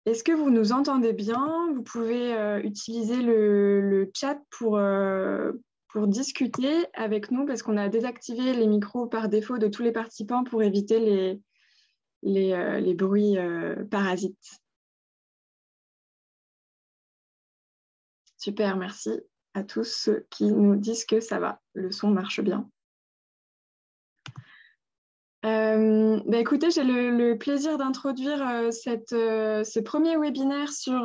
Est-ce que vous nous entendez bien? Vous pouvez utiliser le chat pour discuter avec nous parce qu'on a désactivé les micros par défaut de tous les participants pour éviter les bruits parasites. Super, merci à tous ceux qui nous disent que ça va, le son marche bien. Écoutez, j'ai le plaisir d'introduire ce premier webinaire sur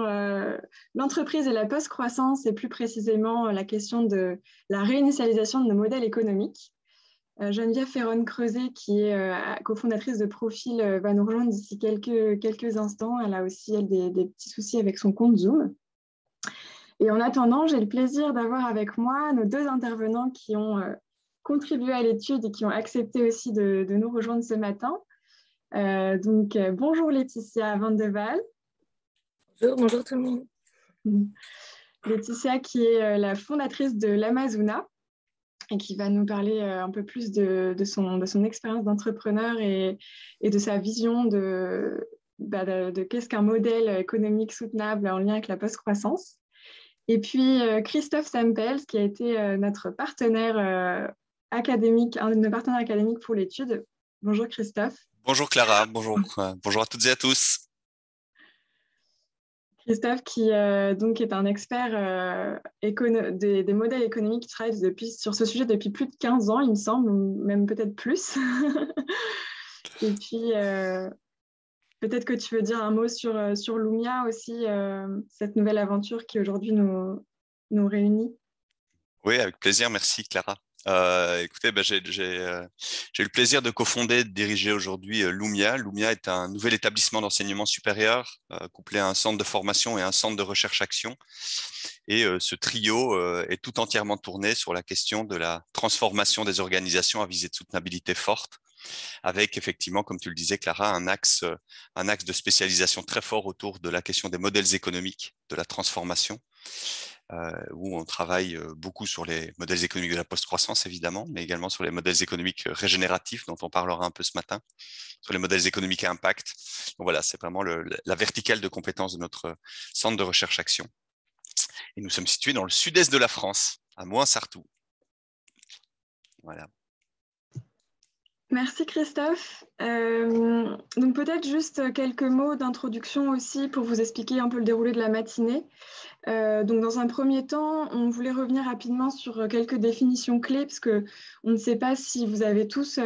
l'entreprise et la post-croissance et plus précisément la question de la réinitialisation de nos modèles économiques. Geneviève Ferron-Creuset, qui est cofondatrice de Profil, va nous rejoindre d'ici quelques instants. Elle a aussi des petits soucis avec son compte Zoom. Et en attendant, j'ai le plaisir d'avoir avec moi nos deux intervenants qui ont contribué à l'étude et qui ont accepté aussi de nous rejoindre ce matin. Bonjour Laetitia Van de Waal. Bonjour tout le monde. Laetitia qui est la fondatrice de l'Amazona et qui va nous parler un peu plus de son expérience d'entrepreneur et de sa vision de qu'est-ce qu'un modèle économique soutenable en lien avec la post-croissance. Et puis Christophe Sempels, qui a été notre partenaire académique, un de nos partenaires académiques pour l'étude. Bonjour Christophe. Bonjour Clara, bonjour à toutes et à tous. Christophe qui donc est un expert des modèles économiques qui travaille sur ce sujet depuis plus de 15 ans, il me semble, ou même peut-être plus. Et puis peut-être que tu veux dire un mot sur Lumia aussi, cette nouvelle aventure qui aujourd'hui nous réunit. Oui, avec plaisir, merci Clara. Écoutez, j'ai eu le plaisir de cofonder et de diriger aujourd'hui Lumia. Lumia est un nouvel établissement d'enseignement supérieur couplé à un centre de formation et un centre de recherche-action. Et ce trio est tout entièrement tourné sur la question de la transformation des organisations à visée de soutenabilité forte, avec effectivement, comme tu le disais Clara, un axe de spécialisation très fort autour de la question des modèles économiques, de la transformation, où on travaille beaucoup sur les modèles économiques de la post-croissance évidemment, mais également sur les modèles économiques régénératifs dont on parlera un peu ce matin, sur les modèles économiques à impact. Donc voilà, c'est vraiment la verticale de compétences de notre centre de recherche-action. Et nous sommes situés dans le sud-est de la France, à Mouins-Sartoux. Voilà. Merci Christophe. Donc peut-être juste quelques mots d'introduction aussi pour vous expliquer un peu le déroulé de la matinée. Donc dans un premier temps, on voulait revenir rapidement sur quelques définitions clés parce que on ne sait pas si vous avez tous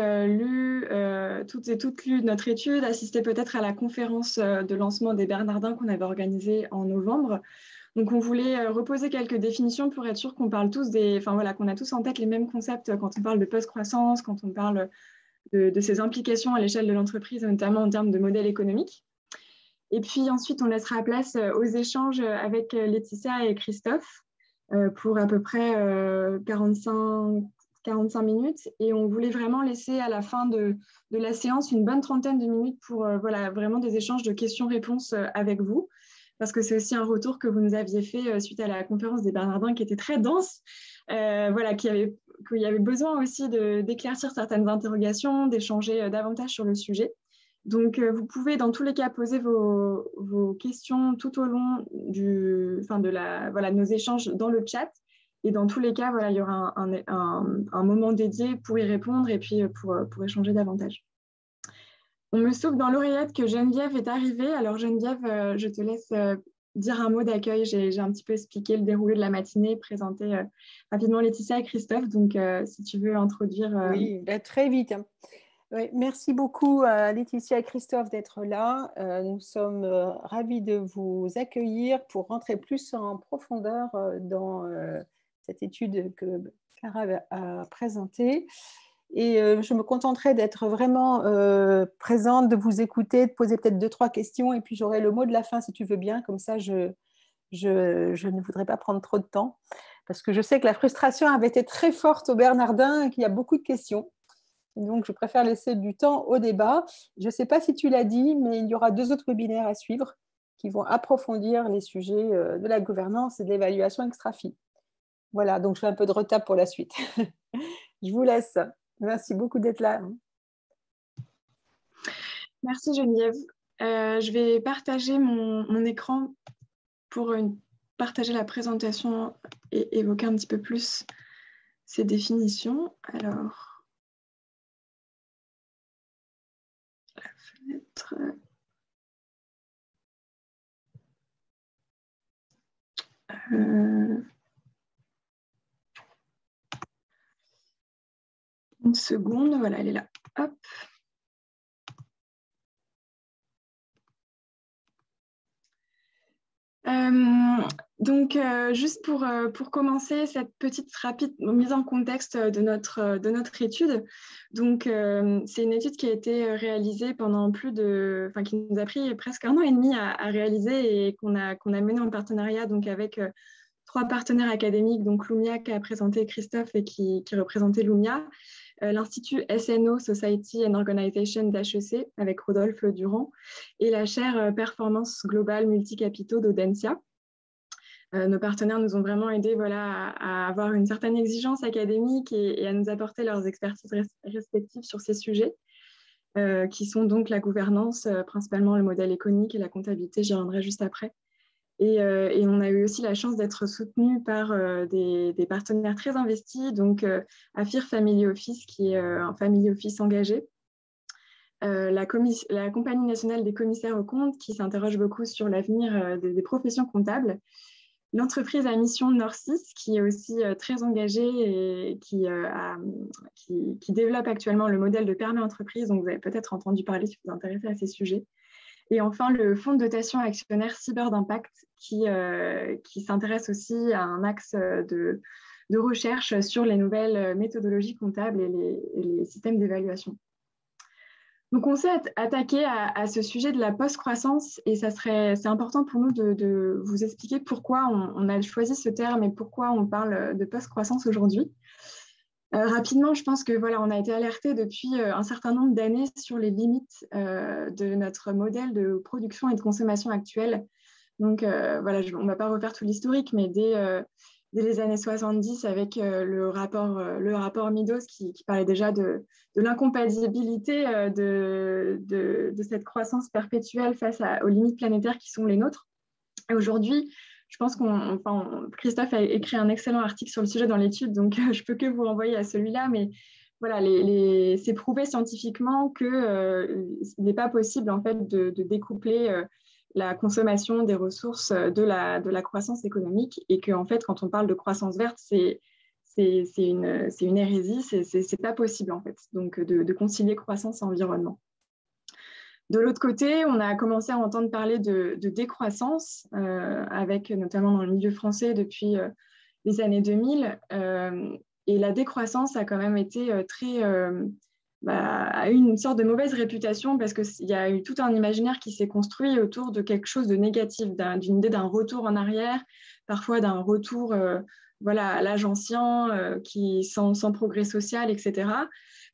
toutes et toutes lu notre étude, assisté peut-être à la conférence de lancement des Bernardins qu'on avait organisée en novembre. Donc on voulait reposer quelques définitions pour être sûr qu'on parle tous qu'on a tous en tête les mêmes concepts quand on parle de post-croissance, quand on parle de ses implications à l'échelle de l'entreprise, notamment en termes de modèle économique. Et puis ensuite, on laissera place aux échanges avec Laetitia et Christophe pour à peu près 45 minutes. Et on voulait vraiment laisser à la fin de la séance une bonne trentaine de minutes pour vraiment des échanges de questions-réponses avec vous. Parce que c'est aussi un retour que vous nous aviez fait suite à la conférence des Bernardins qui était très dense, qu'il y avait besoin aussi d'éclaircir certaines interrogations, d'échanger davantage sur le sujet. Donc, vous pouvez dans tous les cas poser vos questions tout au long de nos échanges dans le chat. Et dans tous les cas, il y aura un moment dédié pour y répondre et puis pour échanger davantage. On me souffle dans l'oreillette que Geneviève est arrivée. Alors Geneviève, je te laisse dire un mot d'accueil. J'ai un petit peu expliqué le déroulé de la matinée, présenté rapidement Laetitia et Christophe. Donc, si tu veux introduire… Oui, très vite. Oui, merci beaucoup à Laetitia et Christophe d'être là. Nous sommes ravis de vous accueillir pour rentrer plus en profondeur dans cette étude que Clara a présentée. Et je me contenterai d'être vraiment présente, de vous écouter, de poser peut-être 2-3 questions, et puis j'aurai le mot de la fin si tu veux bien, comme ça je ne voudrais pas prendre trop de temps, parce que je sais que la frustration avait été très forte au Bernardin et qu'il y a beaucoup de questions. Donc je préfère laisser du temps au débat. Je ne sais pas si tu l'as dit, mais il y aura 2 autres webinaires à suivre qui vont approfondir les sujets de la gouvernance et de l'évaluation extra-FI. Voilà, donc je fais un peu de retard pour la suite. Je vous laisse. Merci beaucoup d'être là. Merci Geneviève. Je vais partager mon écran pour partager la présentation et évoquer un petit peu plus ces définitions. Alors, la fenêtre. Une seconde, voilà, elle est là. Hop. Juste pour commencer cette petite rapide mise en contexte de notre étude. Donc, c'est une étude qui a été réalisée pendant qui nous a pris presque 1 an et demi à réaliser et qu'on a menée en partenariat donc, avec 3 partenaires académiques, donc Lumia qui a présenté Christophe et qui représentait Lumia, l'Institut SNO, Society and Organization d'HEC, avec Rodolphe Durand, et la chaire Performance Globale Multicapitaux d'Audencia. Nos partenaires nous ont vraiment aidés à avoir une certaine exigence académique et à nous apporter leurs expertises respectives sur ces sujets, qui sont donc la gouvernance, principalement le modèle économique et la comptabilité, j'y reviendrai juste après. Et on a eu aussi la chance d'être soutenus par des partenaires très investis, donc AFIR Family Office, qui est un family office engagé, la Compagnie nationale des commissaires aux comptes, qui s'interroge beaucoup sur l'avenir des professions comptables, l'entreprise à mission Norcis, qui est aussi très engagée et qui développe actuellement le modèle de permis entreprise, dont vous avez peut-être entendu parler si vous vous intéressez à ces sujets. Et enfin, le fonds de dotation actionnaire Cyber d'Impact, qui s'intéresse aussi à un axe de recherche sur les nouvelles méthodologies comptables et les systèmes d'évaluation. Donc, on s'est attaqué à ce sujet de la post-croissance et c'est important pour nous de vous expliquer pourquoi on a choisi ce terme et pourquoi on parle de post-croissance aujourd'hui. Rapidement, je pense que on a été alerté depuis un certain nombre d'années sur les limites de notre modèle de production et de consommation actuel. Donc, on ne va pas refaire tout l'historique, mais dès les années 70, avec le rapport Meadows qui parlait déjà de l'incompatibilité de cette croissance perpétuelle face aux limites planétaires qui sont les nôtres. Et aujourd'hui, je pense Christophe a écrit un excellent article sur le sujet dans l'étude, donc je ne peux que vous renvoyer à celui-là, mais voilà, c'est prouvé scientifiquement qu'il n'est pas possible en fait de découpler la consommation des ressources de la croissance économique et qu'en fait, quand on parle de croissance verte, c'est une hérésie, c'est pas possible en fait, donc de concilier croissance et environnement. De l'autre côté, on a commencé à entendre parler de décroissance, avec notamment dans le milieu français depuis les années 2000. Et la décroissance a quand même été a eu une sorte de mauvaise réputation parce qu'il y a eu tout un imaginaire qui s'est construit autour de quelque chose de négatif, d'une idée d'un retour en arrière, parfois d'un retour à l'âge ancien, sans progrès social, etc.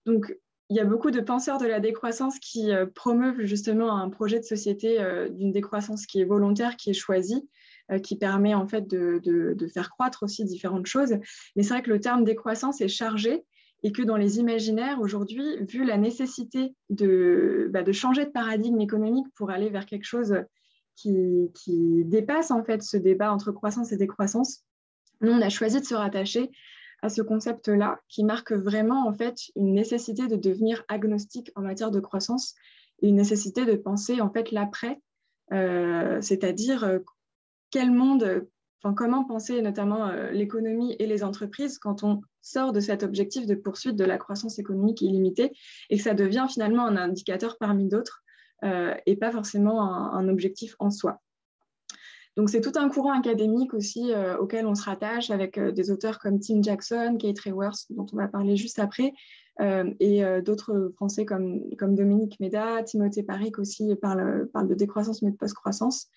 Donc, il y a beaucoup de penseurs de la décroissance qui promeuvent justement un projet de société d'une décroissance qui est volontaire, qui est choisie, qui permet en fait de faire croître aussi différentes choses. Mais c'est vrai que le terme décroissance est chargé et que dans les imaginaires aujourd'hui, vu la nécessité de changer de paradigme économique pour aller vers quelque chose qui dépasse en fait ce débat entre croissance et décroissance, nous on a choisi de se rattacher à ce concept-là, qui marque vraiment en fait une nécessité de devenir agnostique en matière de croissance et une nécessité de penser en fait l'après, c'est-à-dire quel monde, comment penser notamment l'économie et les entreprises quand on sort de cet objectif de poursuite de la croissance économique illimitée et que ça devient finalement un indicateur parmi d'autres et pas forcément un objectif en soi. Donc, c'est tout un courant académique aussi auquel on se rattache avec des auteurs comme Tim Jackson, Kate Raworth, dont on va parler juste après, et d'autres Français comme Dominique Méda, Timothée Paric aussi parle de décroissance mais de post-croissance.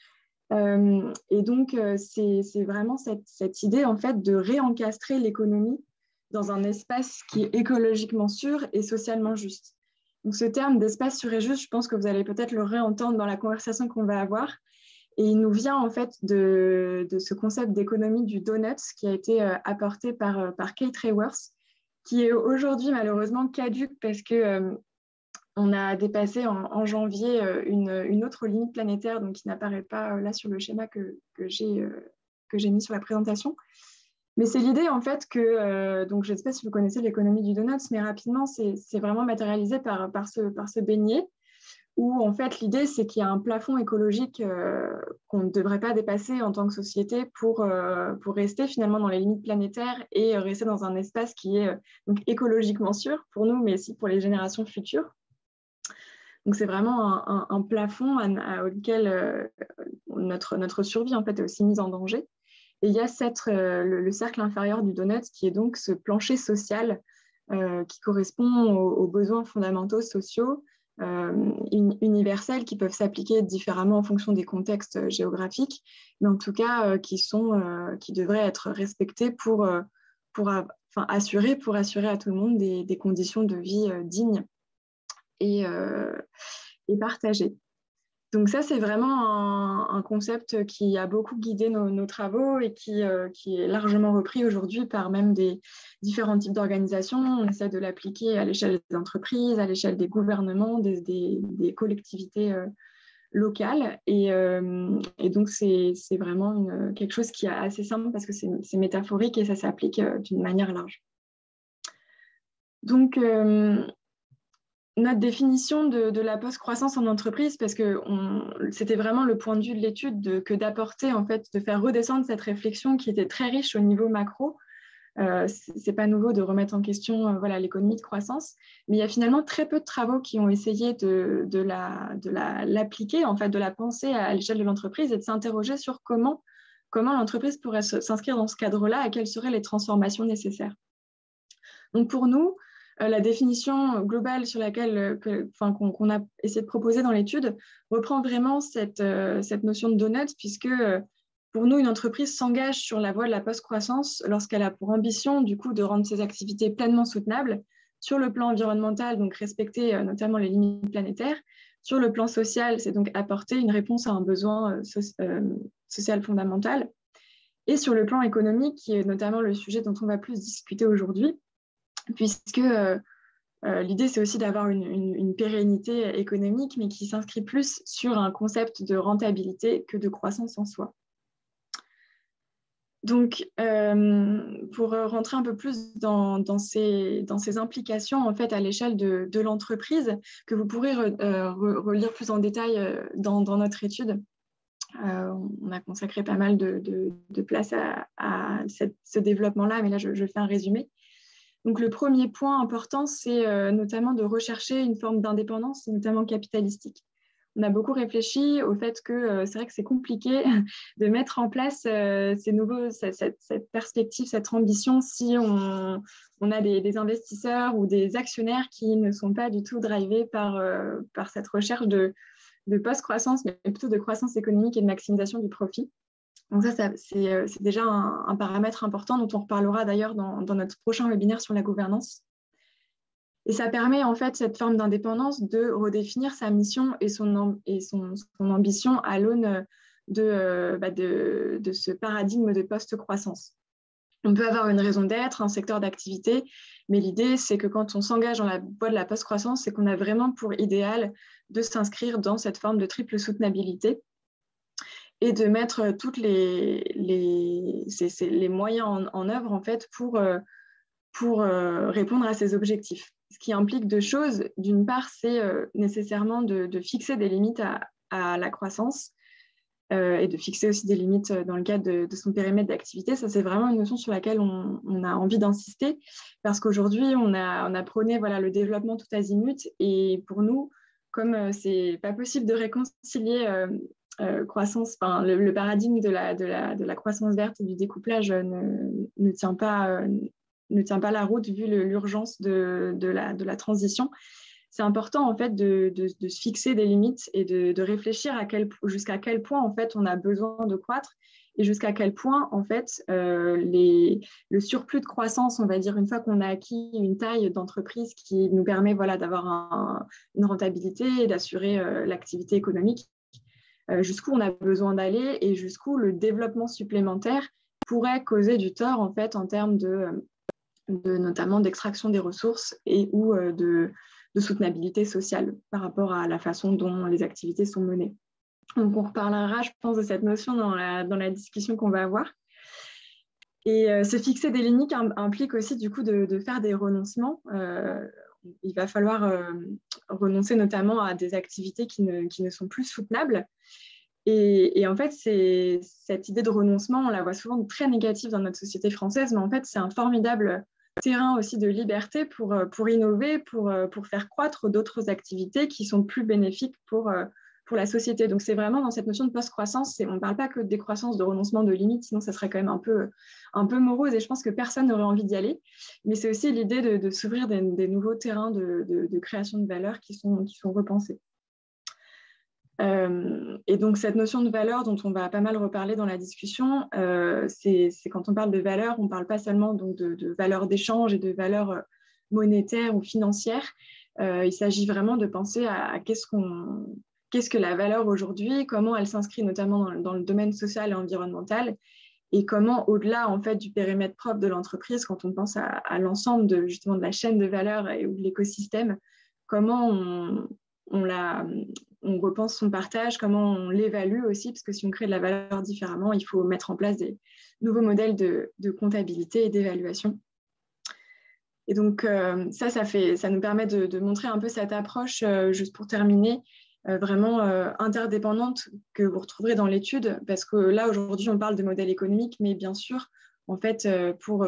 Et donc, c'est vraiment cette idée en fait de réencastrer l'économie dans un espace qui est écologiquement sûr et socialement juste. Donc, ce terme d'espace sûr et juste, je pense que vous allez peut-être le réentendre dans la conversation qu'on va avoir. Et il nous vient en fait de ce concept d'économie du donut qui a été apporté par Kate Raworth, qui est aujourd'hui malheureusement caduque parce que on a dépassé en janvier une autre limite planétaire, donc qui n'apparaît pas là sur le schéma que j'ai mis sur la présentation. Mais c'est l'idée en fait que, donc je ne sais pas si vous connaissez l'économie du donut, mais rapidement, c'est vraiment matérialisé par ce beignet, où en fait l'idée c'est qu'il y a un plafond écologique qu'on ne devrait pas dépasser en tant que société pour rester finalement dans les limites planétaires et rester dans un espace qui est donc écologiquement sûr pour nous, mais aussi pour les générations futures. Donc c'est vraiment un plafond auquel notre survie en fait est aussi mise en danger. Et il y a le cercle inférieur du donut qui est donc ce plancher social qui correspond aux besoins fondamentaux sociaux universels qui peuvent s'appliquer différemment en fonction des contextes géographiques, mais en tout cas qui devraient être respectés pour assurer à tout le monde des conditions de vie dignes et partagées. Donc ça, c'est vraiment un concept qui a beaucoup guidé nos travaux et qui est largement repris aujourd'hui par même des différents types d'organisations. On essaie de l'appliquer à l'échelle des entreprises, à l'échelle des gouvernements, des collectivités locales. Et donc, c'est vraiment quelque chose qui est assez simple parce que c'est métaphorique et ça s'applique d'une manière large. Donc, notre définition de la post-croissance en entreprise, parce que c'était vraiment le point de vue de l'étude que d'apporter, en fait, de faire redescendre cette réflexion qui était très riche au niveau macro. C'est pas nouveau de remettre en question l'économie de croissance, mais il y a finalement très peu de travaux qui ont essayé de l'appliquer, en fait, de la penser à l'échelle de l'entreprise et de s'interroger sur comment l'entreprise pourrait s'inscrire dans ce cadre-là et quelles seraient les transformations nécessaires. Donc pour nous, la définition globale sur laquelle qu'on a essayé de proposer dans l'étude reprend vraiment cette notion de donut, puisque pour nous, une entreprise s'engage sur la voie de la post-croissance lorsqu'elle a pour ambition du coup de rendre ses activités pleinement soutenables sur le plan environnemental, donc respecter notamment les limites planétaires. Sur le plan social, c'est donc apporter une réponse à un besoin social fondamental. Et sur le plan économique, qui est notamment le sujet dont on va plus discuter aujourd'hui, puisque l'idée, c'est aussi d'avoir une pérennité économique, mais qui s'inscrit plus sur un concept de rentabilité que de croissance en soi. Donc, pour rentrer un peu plus dans ces implications en fait, à l'échelle de l'entreprise, que vous pourrez relire plus en détail dans notre étude, on a consacré pas mal de place à ce développement-là, mais là, je fais un résumé. Donc, le premier point important, c'est notamment de rechercher une forme d'indépendance, notamment capitalistique. On a beaucoup réfléchi au fait que c'est vrai que c'est compliqué de mettre en place cette perspective, cette ambition, si on a des investisseurs ou des actionnaires qui ne sont pas du tout drivés par cette recherche de post-croissance, mais plutôt de croissance économique et de maximisation du profit. Donc ça c'est déjà un paramètre important dont on reparlera d'ailleurs dans notre prochain webinaire sur la gouvernance. Et ça permet en fait cette forme d'indépendance de redéfinir sa mission et son ambition à l'aune de ce paradigme de post-croissance. On peut avoir une raison d'être, un secteur d'activité, mais l'idée c'est que quand on s'engage dans la voie de la post-croissance, c'est qu'on a vraiment pour idéal de s'inscrire dans cette forme de triple soutenabilité et de mettre tous les moyens en œuvre en fait pour répondre à ces objectifs. Ce qui implique deux choses. D'une part, c'est nécessairement de fixer des limites à la croissance et de fixer aussi des limites dans le cadre de son périmètre d'activité. Ça, c'est vraiment une notion sur laquelle on a envie d'insister parce qu'aujourd'hui, on a prôné le développement tout azimut et pour nous, comme c'est pas possible de réconcilier croissance, le paradigme de la croissance verte et du découplage ne tient pas la route vu l'urgence de la transition. C'est important en fait de se fixer des limites et de réfléchir jusqu'à quel point en fait on a besoin de croître et jusqu'à quel point en fait le surplus de croissance, on va dire, une fois qu'on a acquis une taille d'entreprise qui nous permet d'avoir une rentabilité et d'assurer l'activité économique, jusqu'où on a besoin d'aller et jusqu'où le développement supplémentaire pourrait causer du tort en fait en termes notamment d'extraction des ressources et ou de soutenabilité sociale par rapport à la façon dont les activités sont menées. Donc, on reparlera, je pense, de cette notion dans la discussion qu'on va avoir. Et se fixer des limites implique aussi, du coup, de faire des renoncements. Il va falloir renoncer notamment à des activités qui ne sont plus soutenables. Et en fait, cette idée de renoncement, on la voit souvent très négative dans notre société française, mais en fait, c'est un formidable terrain aussi de liberté pour innover, pour faire croître d'autres activités qui sont plus bénéfiques pour la société. Donc, c'est vraiment dans cette notion de post-croissance, on ne parle pas que de décroissance, de renoncement, de limites, sinon ça serait quand même un peu morose et je pense que personne n'aurait envie d'y aller. Mais c'est aussi l'idée de s'ouvrir des nouveaux terrains de création de valeur qui sont repensés. Et donc, cette notion de valeur dont on va pas mal reparler dans la discussion, c'est quand on parle de valeur, on ne parle pas seulement donc, de valeur d'échange et de valeur monétaire ou financière. Il s'agit vraiment de penser à qu'est-ce que la valeur aujourd'hui, comment elle s'inscrit notamment dans le domaine social et environnemental, et comment, au-delà en fait, du périmètre propre de l'entreprise, quand on pense à l'ensemble justement de la chaîne de valeur ou de l'écosystème, comment on repense son partage, comment on l'évalue aussi, parce que si on crée de la valeur différemment, il faut mettre en place des nouveaux modèles de comptabilité et d'évaluation. Et donc, ça nous permet de montrer un peu cette approche, juste pour terminer, vraiment interdépendante que vous retrouverez dans l'étude, parce que là, aujourd'hui, on parle de modèle économique, mais bien sûr, en fait, pour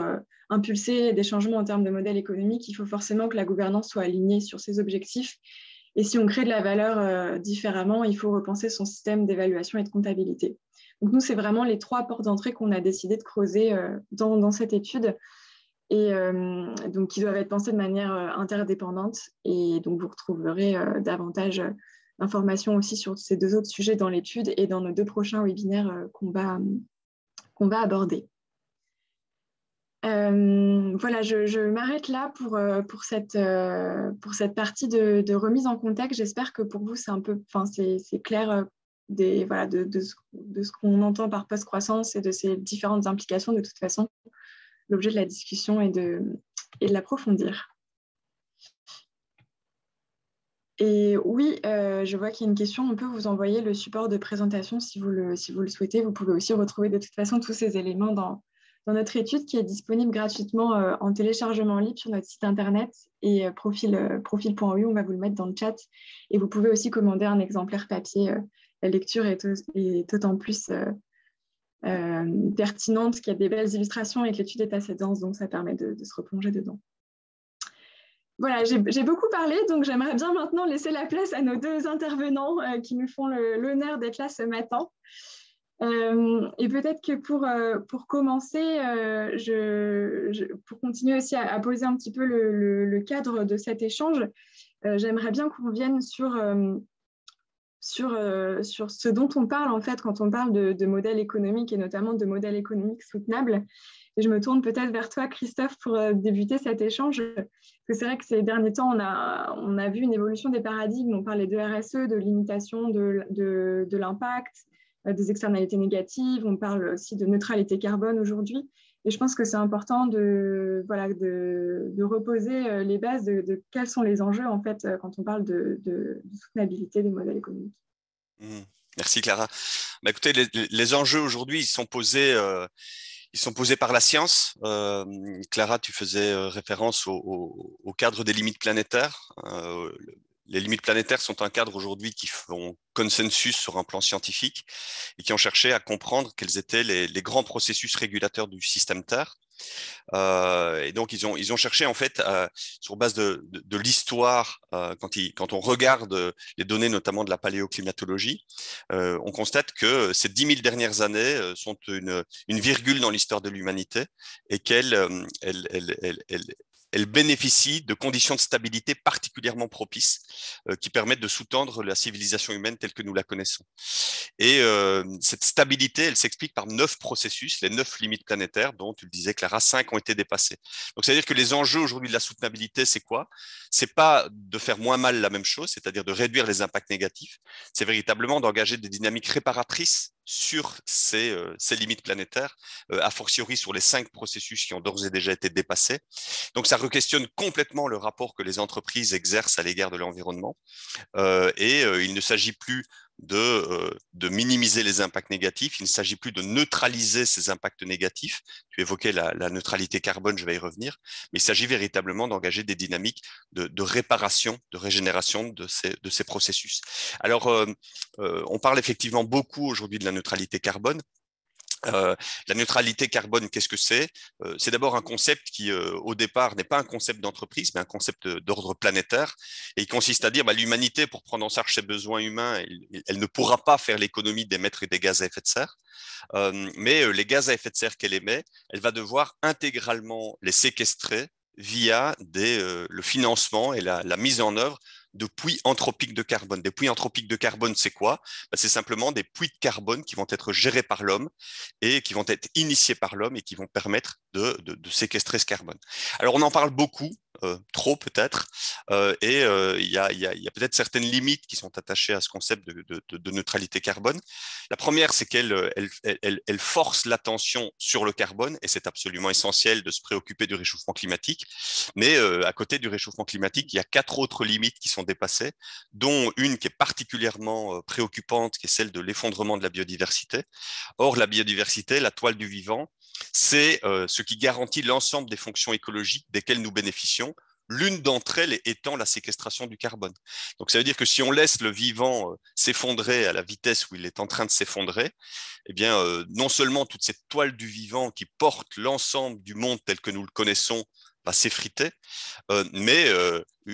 impulser des changements en termes de modèle économique, il faut forcément que la gouvernance soit alignée sur ses objectifs. Et si on crée de la valeur différemment, il faut repenser son système d'évaluation et de comptabilité. Donc, nous, c'est vraiment les 3 portes d'entrée qu'on a décidé de creuser dans cette étude, et donc qui doivent être pensées de manière interdépendante. Et donc, vous retrouverez davantage d'informations aussi sur ces 2 autres sujets dans l'étude et dans nos 2 prochains webinaires qu'on va aborder. Voilà, je m'arrête là pour cette partie de remise en contexte. J'espère que pour vous, c'est clair de ce qu'on entend par post-croissance et de ses différentes implications. De toute façon, l'objet de la discussion est de l'approfondir. Et oui, je vois qu'il y a une question. On peut vous envoyer le support de présentation si vous le souhaitez. Vous pouvez aussi retrouver de toute façon tous ces éléments dans notre étude qui est disponible gratuitement en téléchargement libre sur notre site internet et profil.eu, on va vous le mettre dans le chat. Et vous pouvez aussi commander un exemplaire papier. La lecture est d'autant plus pertinente qu'il y a des belles illustrations et que l'étude est assez dense, donc ça permet de se replonger dedans. Voilà, j'ai beaucoup parlé, donc j'aimerais bien maintenant laisser la place à nos 2 intervenants qui nous font l'honneur d'être là ce matin. Et peut-être que pour commencer, pour continuer aussi à poser un petit peu le cadre de cet échange, j'aimerais bien qu'on revienne sur ce dont on parle en fait quand on parle de modèle économique et notamment de modèle économique soutenable. Et je me tourne peut-être vers toi, Christophe, pour débuter cet échange. Parce que c'est vrai que ces derniers temps, on a vu une évolution des paradigmes. On parlait de RSE, de limitation de l'impact, des externalités négatives. On parle aussi de neutralité carbone aujourd'hui. Et je pense que c'est important de reposer les bases de quels sont les enjeux en fait, quand on parle de soutenabilité des modèles économiques. Merci Clara. Bah, écoutez, les enjeux aujourd'hui, ils sont posés par la science. Clara, tu faisais référence au cadre des limites planétaires. Les limites planétaires sont un cadre aujourd'hui qui font consensus sur un plan scientifique et qui ont cherché à comprendre quels étaient les grands processus régulateurs du système Terre. Et donc, ils ont cherché, en fait, sur base de l'histoire, quand on regarde les données, notamment de la paléoclimatologie, on constate que ces 10 000 dernières années sont une virgule dans l'histoire de l'humanité et elle bénéficie de conditions de stabilité particulièrement propices qui permettent de sous-tendre la civilisation humaine telle que nous la connaissons. Et cette stabilité, elle s'explique par 9 processus, les 9 limites planétaires, dont tu le disais, Clara, 5 ont été dépassés. Donc, c'est-à-dire que les enjeux aujourd'hui de la soutenabilité, c'est quoi? C'est pas de faire moins mal la même chose, c'est-à-dire de réduire les impacts négatifs, c'est véritablement d'engager des dynamiques réparatrices sur ces limites planétaires, a fortiori sur les 5 processus qui ont d'ores et déjà été dépassés. Donc ça re-questionne complètement le rapport que les entreprises exercent à l'égard de l'environnement. Il ne s'agit plus de minimiser les impacts négatifs, il ne s'agit plus de neutraliser ces impacts négatifs. Tu évoquais la neutralité carbone, je vais y revenir, mais il s'agit véritablement d'engager des dynamiques de réparation, de régénération de ces processus. Alors, on parle effectivement beaucoup aujourd'hui de la neutralité carbone. La neutralité carbone, qu'est-ce que c'est? C'est d'abord un concept qui, au départ, n'est pas un concept d'entreprise, mais un concept d'ordre planétaire. Et il consiste à dire l'humanité, pour prendre en charge ses besoins humains, elle ne pourra pas faire l'économie d'émettre des gaz à effet de serre. Mais les gaz à effet de serre qu'elle émet, elle va devoir intégralement les séquestrer via le financement et la mise en œuvre de puits anthropiques de carbone. Des puits anthropiques de carbone, c'est quoi? C'est simplement des puits de carbone qui vont être gérés par l'homme et qui vont être initiés par l'homme et qui vont permettre de séquestrer ce carbone. Alors, on en parle beaucoup, trop peut-être, il y a peut-être certaines limites qui sont attachées à ce concept de neutralité carbone. La première, c'est qu'elle force l'attention sur le carbone, et c'est absolument essentiel de se préoccuper du réchauffement climatique. Mais à côté du réchauffement climatique, il y a 4 autres limites qui sont dépassées, dont une qui est particulièrement préoccupante, qui est celle de l'effondrement de la biodiversité. Or, la biodiversité, la toile du vivant, c'est ce qui garantit l'ensemble des fonctions écologiques desquelles nous bénéficions, l'une d'entre elles étant la séquestration du carbone. Donc ça veut dire que si on laisse le vivant s'effondrer à la vitesse où il est en train de s'effondrer, eh bien, non seulement toute cette toile du vivant qui porte l'ensemble du monde tel que nous le connaissons va s'effriter, mais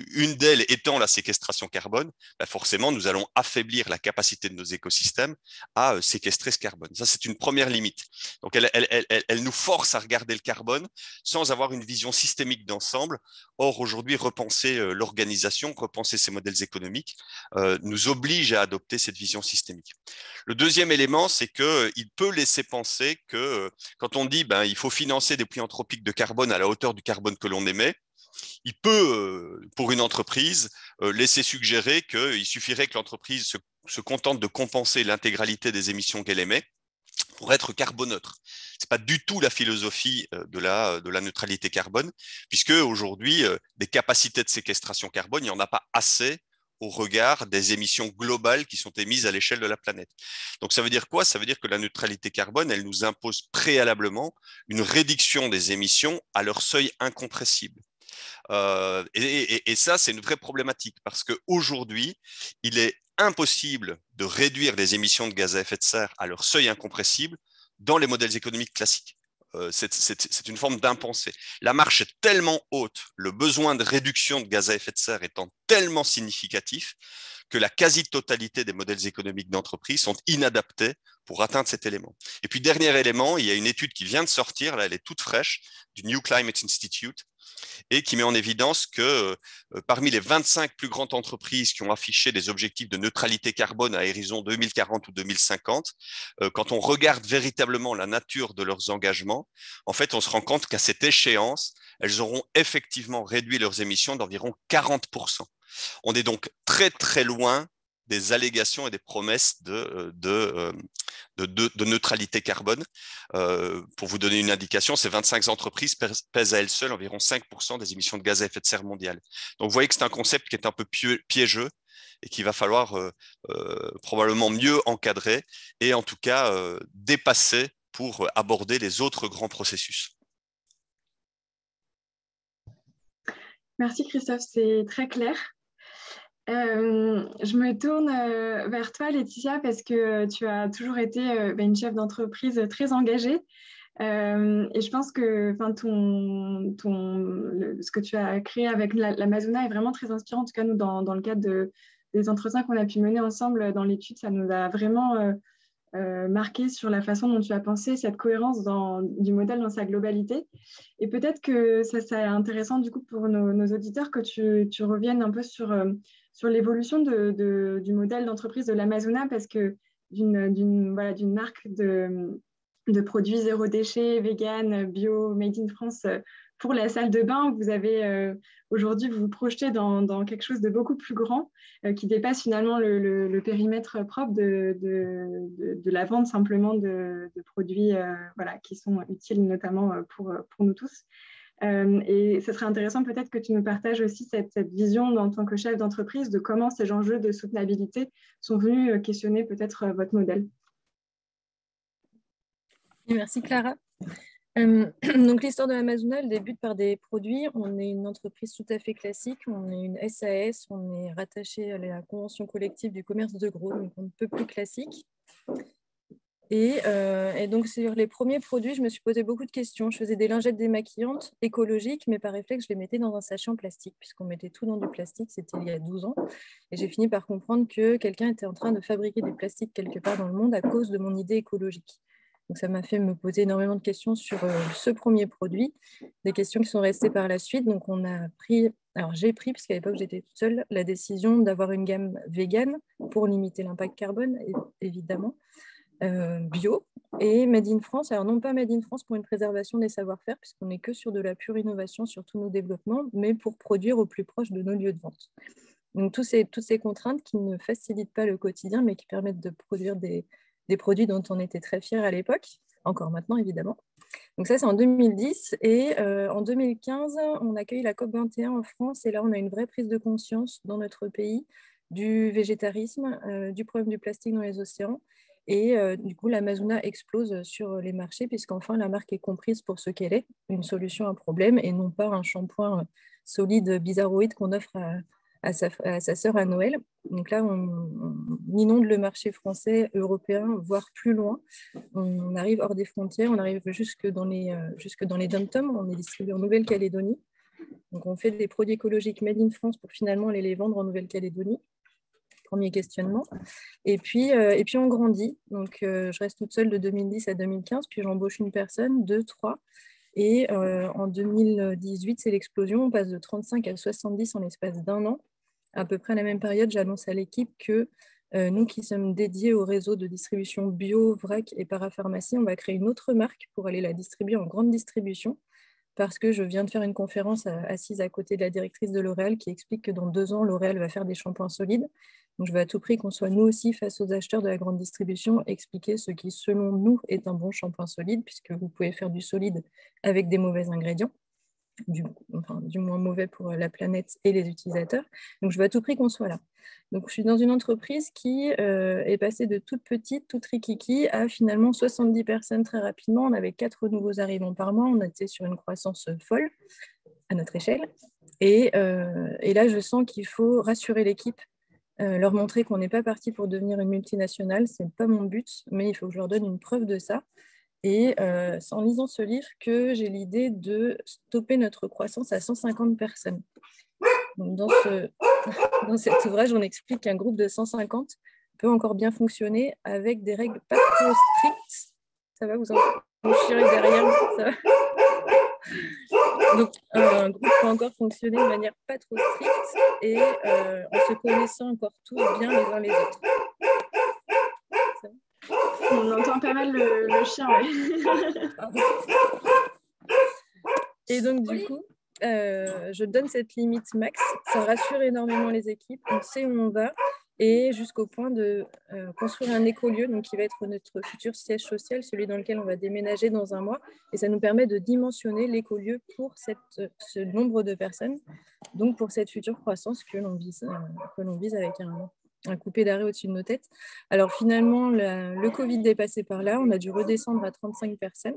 une d'elles étant la séquestration carbone, forcément, nous allons affaiblir la capacité de nos écosystèmes à séquestrer ce carbone. Ça, c'est une première limite. Donc, elle nous force à regarder le carbone sans avoir une vision systémique d'ensemble. Or, aujourd'hui, repenser l'organisation, repenser ces modèles économiques nous oblige à adopter cette vision systémique. Le deuxième élément, c'est qu'il peut laisser penser que quand on dit il faut financer des puits anthropiques de carbone à la hauteur du carbone que l'on émet, il peut, pour une entreprise, laisser suggérer qu'il suffirait que l'entreprise se contente de compenser l'intégralité des émissions qu'elle émet pour être carboneutre. Ce n'est pas du tout la philosophie de la neutralité carbone, puisque aujourd'hui, des capacités de séquestration carbone, il n'y en a pas assez au regard des émissions globales qui sont émises à l'échelle de la planète. Donc ça veut dire quoi? Ça veut dire que la neutralité carbone, elle nous impose préalablement une réduction des émissions à leur seuil incompressible. Et ça, c'est une vraie problématique parce qu'aujourd'hui, il est impossible de réduire les émissions de gaz à effet de serre à leur seuil incompressible dans les modèles économiques classiques. C'est une forme d'impensé. La marche est tellement haute, le besoin de réduction de gaz à effet de serre étant tellement significatif que la quasi-totalité des modèles économiques d'entreprise sont inadaptés pour atteindre cet élément. Et puis, dernier élément, il y a une étude qui vient de sortir, là, elle est toute fraîche, du New Climate Institute, et qui met en évidence que parmi les 25 plus grandes entreprises qui ont affiché des objectifs de neutralité carbone à horizon 2040 ou 2050, quand on regarde véritablement la nature de leurs engagements, en fait, on se rend compte qu'à cette échéance, elles auront effectivement réduit leurs émissions d'environ 40%. On est donc très, très loin des allégations et des promesses de neutralité carbone. Pour vous donner une indication, ces 25 entreprises pèsent à elles seules environ 5% des émissions de gaz à effet de serre mondiales. Donc, vous voyez que c'est un concept qui est un peu piégeux et qu'il va falloir probablement mieux encadrer et en tout cas dépasser pour aborder les autres grands processus. Merci Christophe, c'est très clair. Je me tourne vers toi, Laetitia, parce que tu as toujours été une chef d'entreprise très engagée. Et je pense que ce que tu as créé avec l'Amazona est vraiment très inspirant. En tout cas, nous, dans le cadre des entretiens qu'on a pu mener ensemble dans l'étude, ça nous a vraiment marqué sur la façon dont tu as pensé cette cohérence du modèle dans sa globalité. Et peut-être que ça serait intéressant du coup pour nos auditeurs que tu reviennes un peu sur l'évolution du modèle d'entreprise de l'Amazona, parce que d'une marque de produits zéro déchet, vegan, bio, made in France, pour la salle de bain, vous avez aujourd'hui, vous vous projetez dans quelque chose de beaucoup plus grand qui dépasse finalement le périmètre propre de la vente simplement de produits voilà, qui sont utiles notamment pour nous tous. Et ce serait intéressant peut-être que tu nous partages aussi cette vision en tant que chef d'entreprise de comment ces enjeux de soutenabilité sont venus questionner peut-être votre modèle. Merci Clara. Donc l'histoire de Amazona, elle débute par des produits. On est une entreprise tout à fait classique, on est une SAS, on est rattaché à la convention collective du commerce de gros, donc un peu plus classique. Et donc sur les premiers produits, je me suis posé beaucoup de questions. Je faisais des lingettes démaquillantes écologiques, mais par réflexe, je les mettais dans un sachet en plastique, puisqu'on mettait tout dans du plastique, c'était il y a 12 ans. Et j'ai fini par comprendre que quelqu'un était en train de fabriquer des plastiques quelque part dans le monde à cause de mon idée écologique. Donc ça m'a fait me poser énormément de questions sur ce premier produit, des questions qui sont restées par la suite. Donc on a pris, alors j'ai pris, puisqu'à l'époque j'étais toute seule, la décision d'avoir une gamme végane pour limiter l'impact carbone, évidemment, bio et Made in France. Alors non pas Made in France pour une préservation des savoir-faire, puisqu'on n'est que sur de la pure innovation sur tous nos développements, mais pour produire au plus proche de nos lieux de vente. Donc toutes ces contraintes qui ne facilitent pas le quotidien, mais qui permettent de produire des produits dont on était très fiers à l'époque, encore maintenant évidemment. Donc ça c'est en 2010 et en 2015 on accueille la COP21 en France et là on a une vraie prise de conscience dans notre pays du végétarisme, du problème du plastique dans les océans et du coup l'Amazona explose sur les marchés puisqu'enfin la marque est comprise pour ce qu'elle est, une solution à un problème et non pas un shampoing solide bizarroïde qu'on offre à sa sœur à Noël. Donc là, on inonde le marché français, européen, voire plus loin. On arrive hors des frontières, on arrive jusque dans les dom-toms, on est distribué en Nouvelle-Calédonie. Donc on fait des produits écologiques made in France pour finalement aller les vendre en Nouvelle-Calédonie. Premier questionnement. Et puis on grandit. Donc je reste toute seule de 2010 à 2015, puis j'embauche une personne, 2, 3. Et en 2018, c'est l'explosion. On passe de 35 à 70 en l'espace d'un an. À peu près à la même période, j'annonce à l'équipe que nous qui sommes dédiés au réseau de distribution bio, vrac et parapharmacie, on va créer une autre marque pour aller la distribuer en grande distribution parce que je viens de faire une conférence assise à côté de la directrice de L'Oréal qui explique que dans 2 ans, L'Oréal va faire des shampoings solides. Donc je veux à tout prix qu'on soit nous aussi face aux acheteurs de la grande distribution, expliquer ce qui selon nous est un bon shampoing solide puisque vous pouvez faire du solide avec des mauvais ingrédients. Du moins mauvais pour la planète et les utilisateurs. Donc, je veux à tout prix qu'on soit là. Donc, je suis dans une entreprise qui est passée de toute petite, toute rikiki, à finalement 70 personnes très rapidement. On avait 4 nouveaux arrivants par mois. On était sur une croissance folle à notre échelle. Et là, je sens qu'il faut rassurer l'équipe, leur montrer qu'on n'est pas parti pour devenir une multinationale. Ce n'est pas mon but, mais il faut que je leur donne une preuve de ça. Et c'est en lisant ce livre que j'ai l'idée de stopper notre croissance à 150 personnes. Donc dans cet ouvrage, on explique qu'un groupe de 150 peut encore bien fonctionner avec des règles pas trop strictes. Ça va, vous chirez derrière, ça va. Donc un groupe peut encore fonctionner de manière pas trop stricte et en se connaissant encore tous bien les uns les autres. On entend pas mal le chien, ouais. Et donc, du coup, je donne cette limite max. Ça rassure énormément les équipes. On sait où on va. Et jusqu'au point de construire un écolieu, donc qui va être notre futur siège social, celui dans lequel on va déménager dans un mois. Et ça nous permet de dimensionner l'écolieu pour ce nombre de personnes, donc pour cette future croissance que l'on vise avec un coupé d'arrêt au-dessus de nos têtes. Alors finalement, le Covid est passé par là. On a dû redescendre à 35 personnes.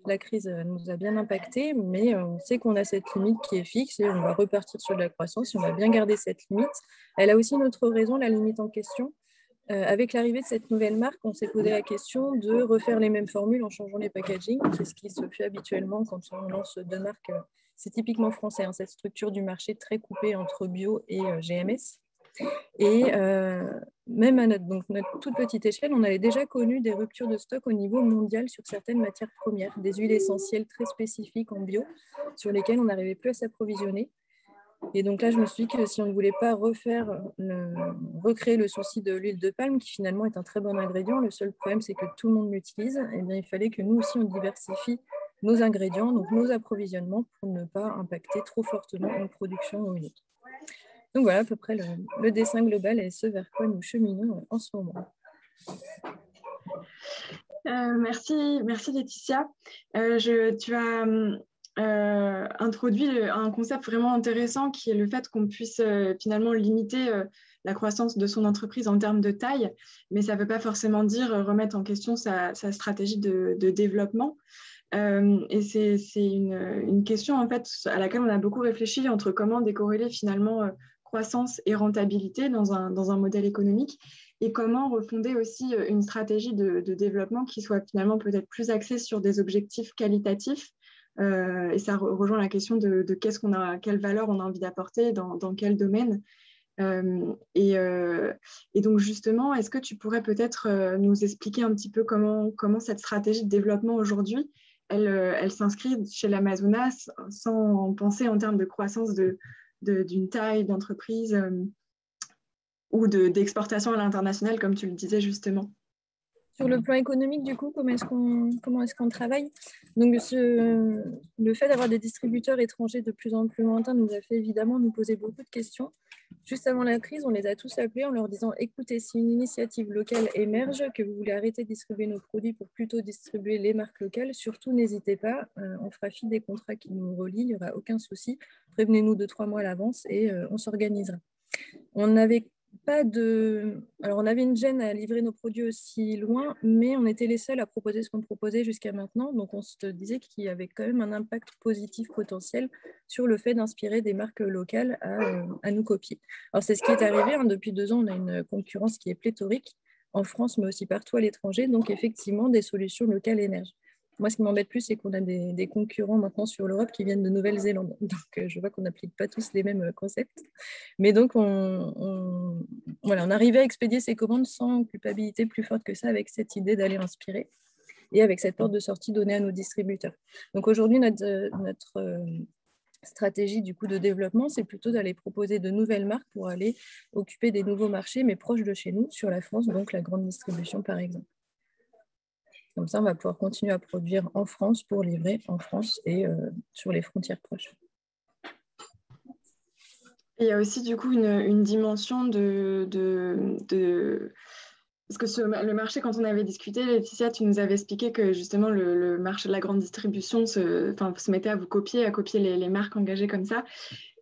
La crise nous a bien impacté, mais on sait qu'on a cette limite qui est fixe et on va repartir sur de la croissance. On va bien garder cette limite. Elle a aussi une autre raison, la limite en question. Avec l'arrivée de cette nouvelle marque, on s'est posé la question de refaire les mêmes formules en changeant les packaging. C'est ce qui se fait habituellement quand on lance 2 marques. C'est typiquement français, hein, cette structure du marché très coupée entre bio et GMS. Et même à notre toute petite échelle, on avait déjà connu des ruptures de stock au niveau mondial sur certaines matières premières, des huiles essentielles très spécifiques en bio, sur lesquelles on n'arrivait plus à s'approvisionner. Et donc là, je me suis dit que si on ne voulait pas recréer le souci de l'huile de palme, qui finalement est un très bon ingrédient, le seul problème, c'est que tout le monde l'utilise, eh bien, il fallait que nous aussi, on diversifie nos ingrédients, donc nos approvisionnements, pour ne pas impacter trop fortement une production ou une autre. Donc voilà à peu près le dessin global et ce vers quoi nous cheminons en ce moment. Merci Laetitia. Tu as introduit un concept vraiment intéressant qui est le fait qu'on puisse finalement limiter la croissance de son entreprise en termes de taille, mais ça ne veut pas forcément dire remettre en question sa stratégie de développement. Et c'est une question en fait à laquelle on a beaucoup réfléchi entre comment décorréler finalement croissance et rentabilité dans un modèle économique et comment refonder aussi une stratégie de développement qui soit finalement peut-être plus axée sur des objectifs qualitatifs. Et ça rejoint la question de quelle valeur on a envie d'apporter dans quel domaine. Et donc justement, est-ce que tu pourrais peut-être nous expliquer un petit peu comment cette stratégie de développement aujourd'hui, elle s'inscrit chez l'Amazonas sans penser en termes de croissance d'une taille d'entreprise ou d'exportation à l'international, comme tu le disais justement. Sur le plan économique, du coup, comment est-ce qu'on travaille? Donc, le fait d'avoir des distributeurs étrangers de plus en plus lointains nous a fait évidemment nous poser beaucoup de questions. Juste avant la crise, on les a tous appelés en leur disant « Écoutez, si une initiative locale émerge, que vous voulez arrêter de distribuer nos produits pour plutôt distribuer les marques locales, surtout n'hésitez pas, on fera fi des contrats qui nous relient, il n'y aura aucun souci. Prévenez-nous 2-3 mois à l'avance et on s'organisera. » On avait Alors, on avait une gêne à livrer nos produits aussi loin, mais on était les seuls à proposer ce qu'on proposait jusqu'à maintenant. Donc, on se disait qu'il y avait quand même un impact positif potentiel sur le fait d'inspirer des marques locales à nous copier. Alors, c'est ce qui est arrivé. Depuis 2 ans, on a une concurrence qui est pléthorique en France, mais aussi partout à l'étranger. Donc, effectivement, des solutions locales émergent. Moi, ce qui m'embête plus, c'est qu'on a des concurrents maintenant sur l'Europe qui viennent de Nouvelle-Zélande. Donc, je vois qu'on n'applique pas tous les mêmes concepts. Mais donc, on arrivait à expédier ces commandes sans culpabilité plus forte que ça, avec cette idée d'aller inspirer et avec cette porte de sortie donnée à nos distributeurs. Donc, aujourd'hui, notre stratégie du coup de développement, c'est plutôt d'aller proposer de nouvelles marques pour aller occuper des nouveaux marchés, mais proches de chez nous, sur la France, donc la grande distribution, par exemple. Comme ça, on va pouvoir continuer à produire en France pour livrer en France et sur les frontières proches. Et il y a aussi du coup une dimension parce que le marché, quand on avait discuté, Laetitia, tu nous avais expliqué que justement le marché de la grande distribution se mettait à vous copier, à copier les marques engagées comme ça.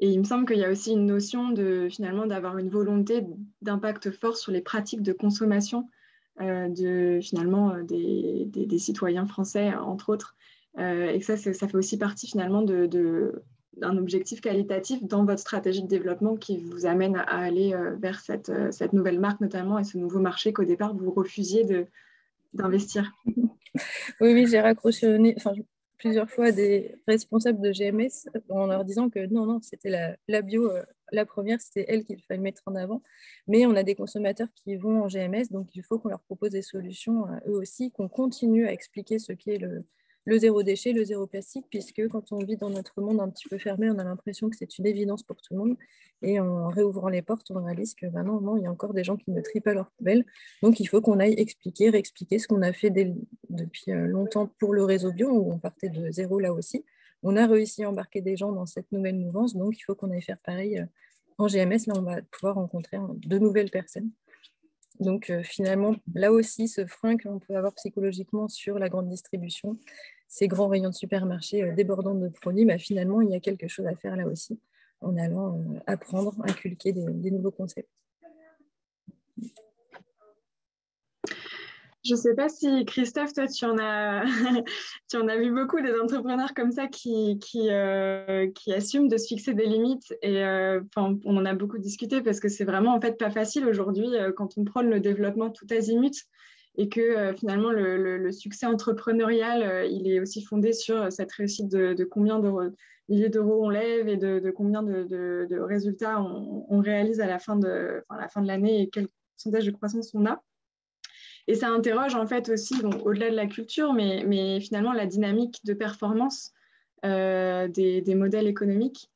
Et il me semble qu'il y a aussi une notion finalement d'avoir une volonté d'impact fort sur les pratiques de consommation finalement des citoyens français, entre autres. Et que ça fait aussi partie finalement d'un objectif qualitatif dans votre stratégie de développement qui vous amène à aller vers cette nouvelle marque notamment et ce nouveau marché qu'au départ vous refusiez d'investir. Oui, j'ai raccroché au nez plusieurs fois des responsables de GMS en leur disant que non, c'était la bio, la première, c'était elle qu'il fallait mettre en avant. Mais on a des consommateurs qui vont en GMS, donc il faut qu'on leur propose des solutions à eux aussi, qu'on continue à expliquer ce qu'est le zéro déchet, le zéro plastique, puisque quand on vit dans notre monde un petit peu fermé, on a l'impression que c'est une évidence pour tout le monde. Et en réouvrant les portes, on réalise que non, il y a encore des gens qui ne trient pas leurs poubelles. Donc, il faut qu'on aille réexpliquer ce qu'on a fait depuis longtemps pour le réseau bio, où on partait de zéro là aussi. On a réussi à embarquer des gens dans cette nouvelle mouvance, donc il faut qu'on aille faire pareil en GMS. Là, on va pouvoir rencontrer de nouvelles personnes. Donc, finalement, là aussi, ce frein qu'on peut avoir psychologiquement sur la grande distribution, ces grands rayons de supermarché débordants de produits, finalement, il y a quelque chose à faire là aussi, en allant apprendre, inculquer des nouveaux concepts. Je ne sais pas si, Christophe, toi, tu en as vu beaucoup des entrepreneurs comme ça qui assument de se fixer des limites. Et on en a beaucoup discuté parce que c'est vraiment en fait pas facile aujourd'hui quand on prône le développement tout azimut et que finalement le succès entrepreneurial, il est aussi fondé sur cette réussite de combien de milliers d'euros on lève et de combien de résultats on réalise à la fin de l'année et quel pourcentage de croissance on a. Et ça interroge en fait aussi, au-delà de la culture, mais finalement la dynamique de performance des modèles économiques.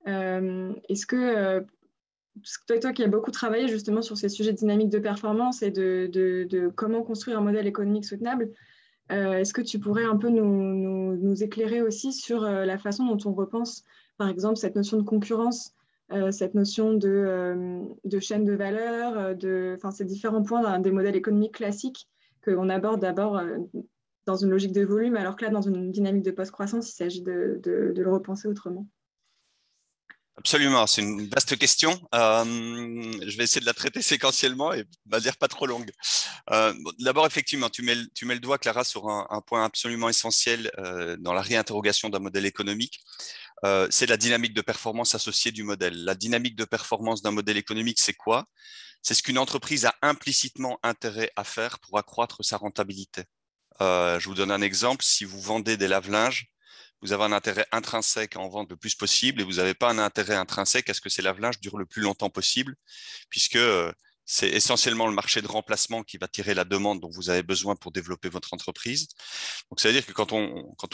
Est-ce que toi qui as beaucoup travaillé justement sur ces sujets de dynamique de performance et de comment construire un modèle économique soutenable, Est-ce que tu pourrais un peu nous éclairer aussi sur la façon dont on repense, par exemple, cette notion de concurrence, cette notion de chaîne de valeur, ces différents points des modèles économiques classiques qu'on aborde d'abord dans une logique de volume, alors que là, dans une dynamique de post-croissance, il s'agit de le repenser autrement. Absolument, c'est une vaste question. Je vais essayer de la traiter séquentiellement et de manière pas trop longue. D'abord, effectivement, tu mets le doigt, Clara, sur un point absolument essentiel dans la réinterrogation d'un modèle économique. C'est la dynamique de performance associée du modèle. La dynamique de performance d'un modèle économique, c'est quoi? C'est ce qu'une entreprise a implicitement intérêt à faire pour accroître sa rentabilité. Je vous donne un exemple. Si vous vendez des lave-linges, vous avez un intérêt intrinsèque à en vendre le plus possible et vous n'avez pas un intérêt intrinsèque à ce que ces lave-linges durent le plus longtemps possible, puisque c'est essentiellement le marché de remplacement qui va tirer la demande dont vous avez besoin pour développer votre entreprise. Donc, ça veut dire que quand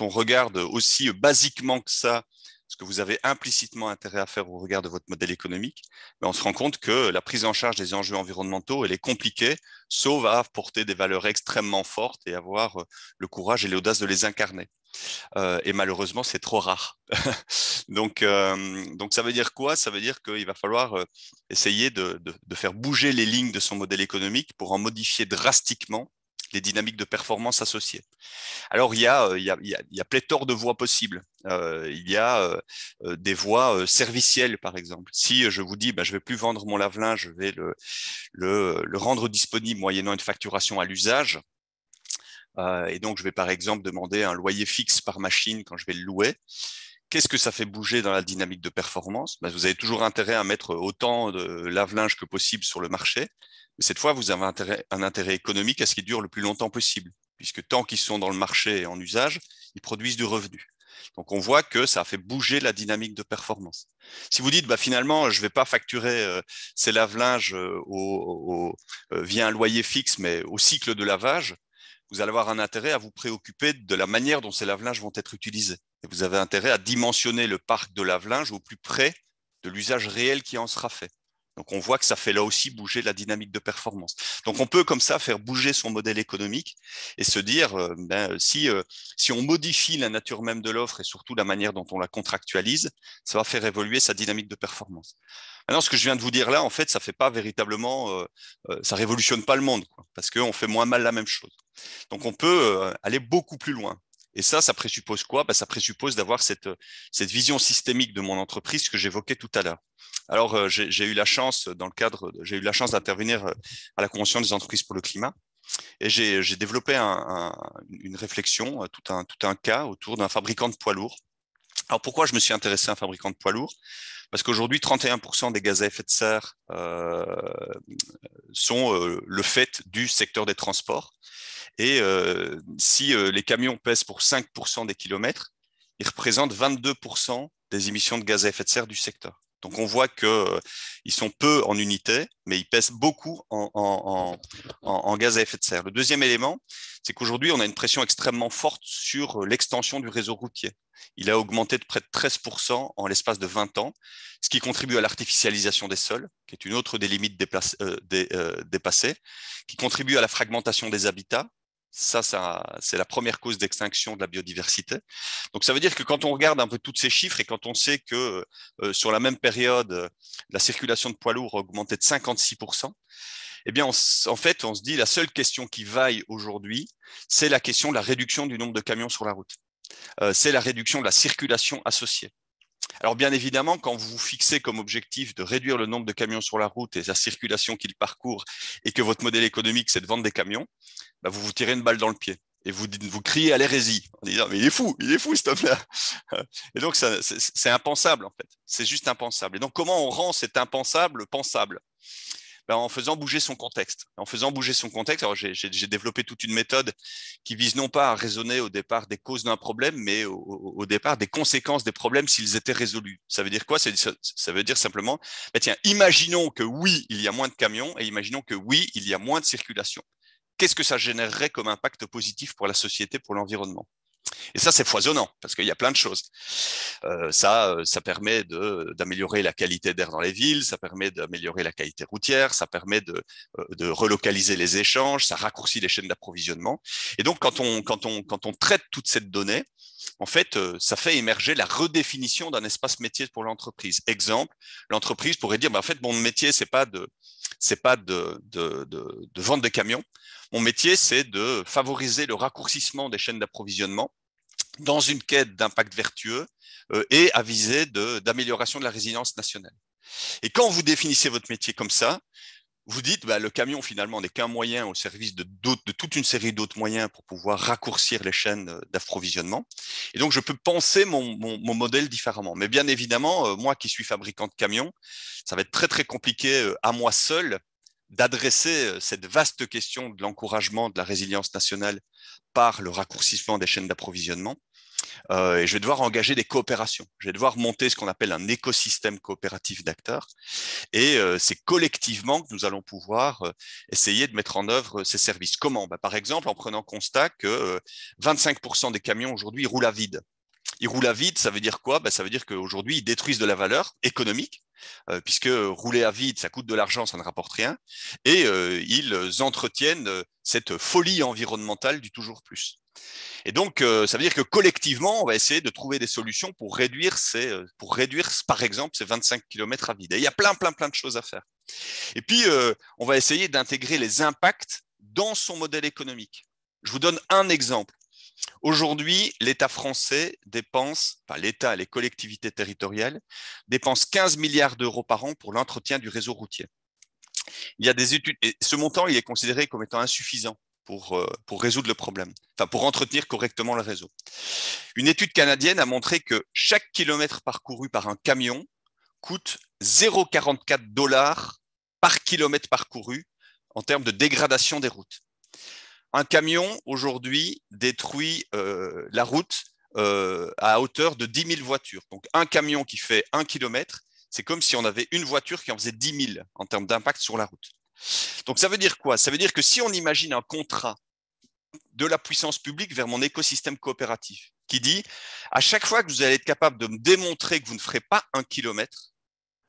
on regarde aussi basiquement que ça, ce que vous avez implicitement intérêt à faire au regard de votre modèle économique, on se rend compte que la prise en charge des enjeux environnementaux, elle est compliquée, sauf à porter des valeurs extrêmement fortes et avoir le courage et l'audace de les incarner. Et malheureusement, c'est trop rare. donc, ça veut dire quoi? Ça veut dire qu'il va falloir essayer de faire bouger les lignes de son modèle économique pour en modifier drastiquement les dynamiques de performance associées. Alors, il y a pléthore de voies possibles. Il y a des voies servicielles, par exemple. Si je vous dis, je ne vais plus vendre mon lave-linge, je vais le rendre disponible moyennant une facturation à l'usage, et donc je vais par exemple demander un loyer fixe par machine quand je vais le louer. Qu'est-ce que ça fait bouger dans la dynamique de performance? Vous avez toujours intérêt à mettre autant de lave-linge que possible sur le marché, mais cette fois, vous avez un intérêt économique à ce qu'ils durent le plus longtemps possible, puisque tant qu'ils sont dans le marché et en usage, ils produisent du revenu. Donc, on voit que ça a fait bouger la dynamique de performance. Si vous dites, finalement, je ne vais pas facturer ces lave-linges via un loyer fixe, mais au cycle de lavage, vous allez avoir un intérêt à vous préoccuper de la manière dont ces lave-linges vont être utilisés. Et vous avez intérêt à dimensionner le parc de lave-linge au plus près de l'usage réel qui en sera fait. Donc, on voit que ça fait là aussi bouger la dynamique de performance. Donc, on peut comme ça faire bouger son modèle économique et se dire, si on modifie la nature même de l'offre et surtout la manière dont on la contractualise, ça va faire évoluer sa dynamique de performance. Maintenant, ce que je viens de vous dire là, en fait, ça fait pas véritablement, ça révolutionne pas le monde, quoi, parce qu'on fait moins mal la même chose. Donc, on peut aller beaucoup plus loin. Et ça présuppose quoi? Ça présuppose d'avoir cette vision systémique de mon entreprise que j'évoquais tout à l'heure. Alors, j'ai eu la chance d'intervenir à la Convention des entreprises pour le climat. Et j'ai développé une réflexion, tout un cas autour d'un fabricant de poids lourds. Alors, pourquoi je me suis intéressé à un fabricant de poids lourds? Parce qu'aujourd'hui, 31% des gaz à effet de serre sont le fait du secteur des transports. Et si les camions pèsent pour 5% des kilomètres, ils représentent 22% des émissions de gaz à effet de serre du secteur. Donc, on voit qu'ils sont peu en unité, mais ils pèsent beaucoup en gaz à effet de serre. Le deuxième élément, c'est qu'aujourd'hui, on a une pression extrêmement forte sur l'extension du réseau routier. Il a augmenté de près de 13% en l'espace de 20 ans, ce qui contribue à l'artificialisation des sols, qui est une autre des limites dépassées, qui contribue à la fragmentation des habitats. Ça, c'est la première cause d'extinction de la biodiversité. Donc, ça veut dire que quand on regarde un peu tous ces chiffres et quand on sait que sur la même période, la circulation de poids lourds a augmenté de 56%, eh bien, en fait, on se dit la seule question qui vaille aujourd'hui, c'est la question de la réduction du nombre de camions sur la route. C'est la réduction de la circulation associée. Alors, bien évidemment, quand vous vous fixez comme objectif de réduire le nombre de camions sur la route et la circulation qu'ils parcourent et que votre modèle économique, c'est de vendre des camions, vous vous tirez une balle dans le pied et vous criez à l'hérésie en disant « mais il est fou cet homme-là ». Et donc, c'est impensable, en fait. C'est juste impensable. Et donc, comment on rend cet impensable pensable ? En faisant bouger son contexte. En faisant bouger son contexte, alors j'ai développé toute une méthode qui vise non pas à raisonner au départ des causes d'un problème, mais au départ des conséquences des problèmes s'ils étaient résolus. Ça veut dire quoi? Ça veut dire simplement, tiens, imaginons que oui, il y a moins de camions et imaginons que oui, il y a moins de circulation. Qu'est-ce que ça générerait comme impact positif pour la société, pour l'environnement? Et ça, c'est foisonnant parce qu'il y a plein de choses. Ça permet d'améliorer la qualité d'air dans les villes, ça permet d'améliorer la qualité routière, ça permet de relocaliser les échanges, ça raccourcit les chaînes d'approvisionnement. Et donc, quand on traite toute cette donnée, en fait, ça fait émerger la redéfinition d'un espace métier pour l'entreprise. Exemple, l'entreprise pourrait dire, en fait, mon métier, c'est pas de vendre des camions. Mon métier, c'est de favoriser le raccourcissement des chaînes d'approvisionnement dans une quête d'impact vertueux et à visée d'amélioration de la résilience nationale. Et quand vous définissez votre métier comme ça, vous dites, le camion finalement n'est qu'un moyen au service de toute une série d'autres moyens pour pouvoir raccourcir les chaînes d'approvisionnement. Et donc, je peux penser mon modèle différemment. Mais bien évidemment, moi qui suis fabricant de camions, ça va être très, très compliqué à moi seul d'adresser cette vaste question de l'encouragement de la résilience nationale par le raccourcissement des chaînes d'approvisionnement. Et je vais devoir engager des coopérations. Je vais devoir monter ce qu'on appelle un écosystème coopératif d'acteurs. Et c'est collectivement que nous allons pouvoir essayer de mettre en œuvre ces services. Comment ? Par exemple, en prenant constat que 25% des camions aujourd'hui roulent à vide. Ils roulent à vide, ça veut dire quoi ? Ça veut dire qu'aujourd'hui, ils détruisent de la valeur économique, puisque rouler à vide, ça coûte de l'argent, ça ne rapporte rien. Et ils entretiennent cette folie environnementale du toujours plus. Et donc, ça veut dire que collectivement, on va essayer de trouver des solutions pour réduire, par exemple, ces 25 km à vide. Et il y a plein de choses à faire. Et puis, on va essayer d'intégrer les impacts dans son modèle économique. Je vous donne un exemple. Aujourd'hui, l'État français dépense, l'État et les collectivités territoriales dépensent 15 milliards d'euros par an pour l'entretien du réseau routier. Il y a des études, et ce montant, il est considéré comme étant insuffisant pour résoudre le problème, pour entretenir correctement le réseau. Une étude canadienne a montré que chaque kilomètre parcouru par un camion coûte 0,44 $ par kilomètre parcouru en termes de dégradation des routes. Un camion, aujourd'hui, détruit la route à hauteur de 10 000 voitures. Donc, un camion qui fait 1 kilomètre, c'est comme si on avait une voiture qui en faisait 10 000 en termes d'impact sur la route. Donc, ça veut dire quoi ? Ça veut dire que si on imagine un contrat de la puissance publique vers mon écosystème coopératif qui dit, à chaque fois que vous allez être capable de me démontrer que vous ne ferez pas 1 kilomètre,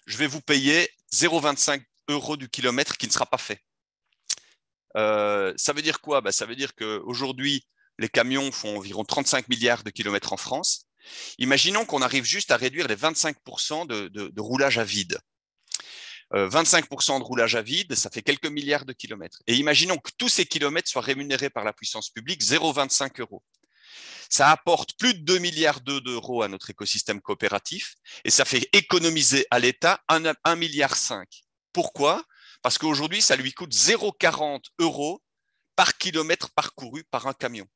je vais vous payer 0,25 € du kilomètre qui ne sera pas fait. Ça veut dire quoi ? Ça veut dire qu'aujourd'hui, les camions font environ 35 milliards de kilomètres en France. Imaginons qu'on arrive juste à réduire les 25% de roulage à vide. 25% de roulage à vide, ça fait quelques milliards de kilomètres. Et imaginons que tous ces kilomètres soient rémunérés par la puissance publique 0,25 €. Ça apporte plus de 2 milliards d'euros à notre écosystème coopératif et ça fait économiser à l'État 1,5 milliard. Pourquoi ? Parce qu'aujourd'hui, ça lui coûte 0,40 € par kilomètre parcouru par un camion.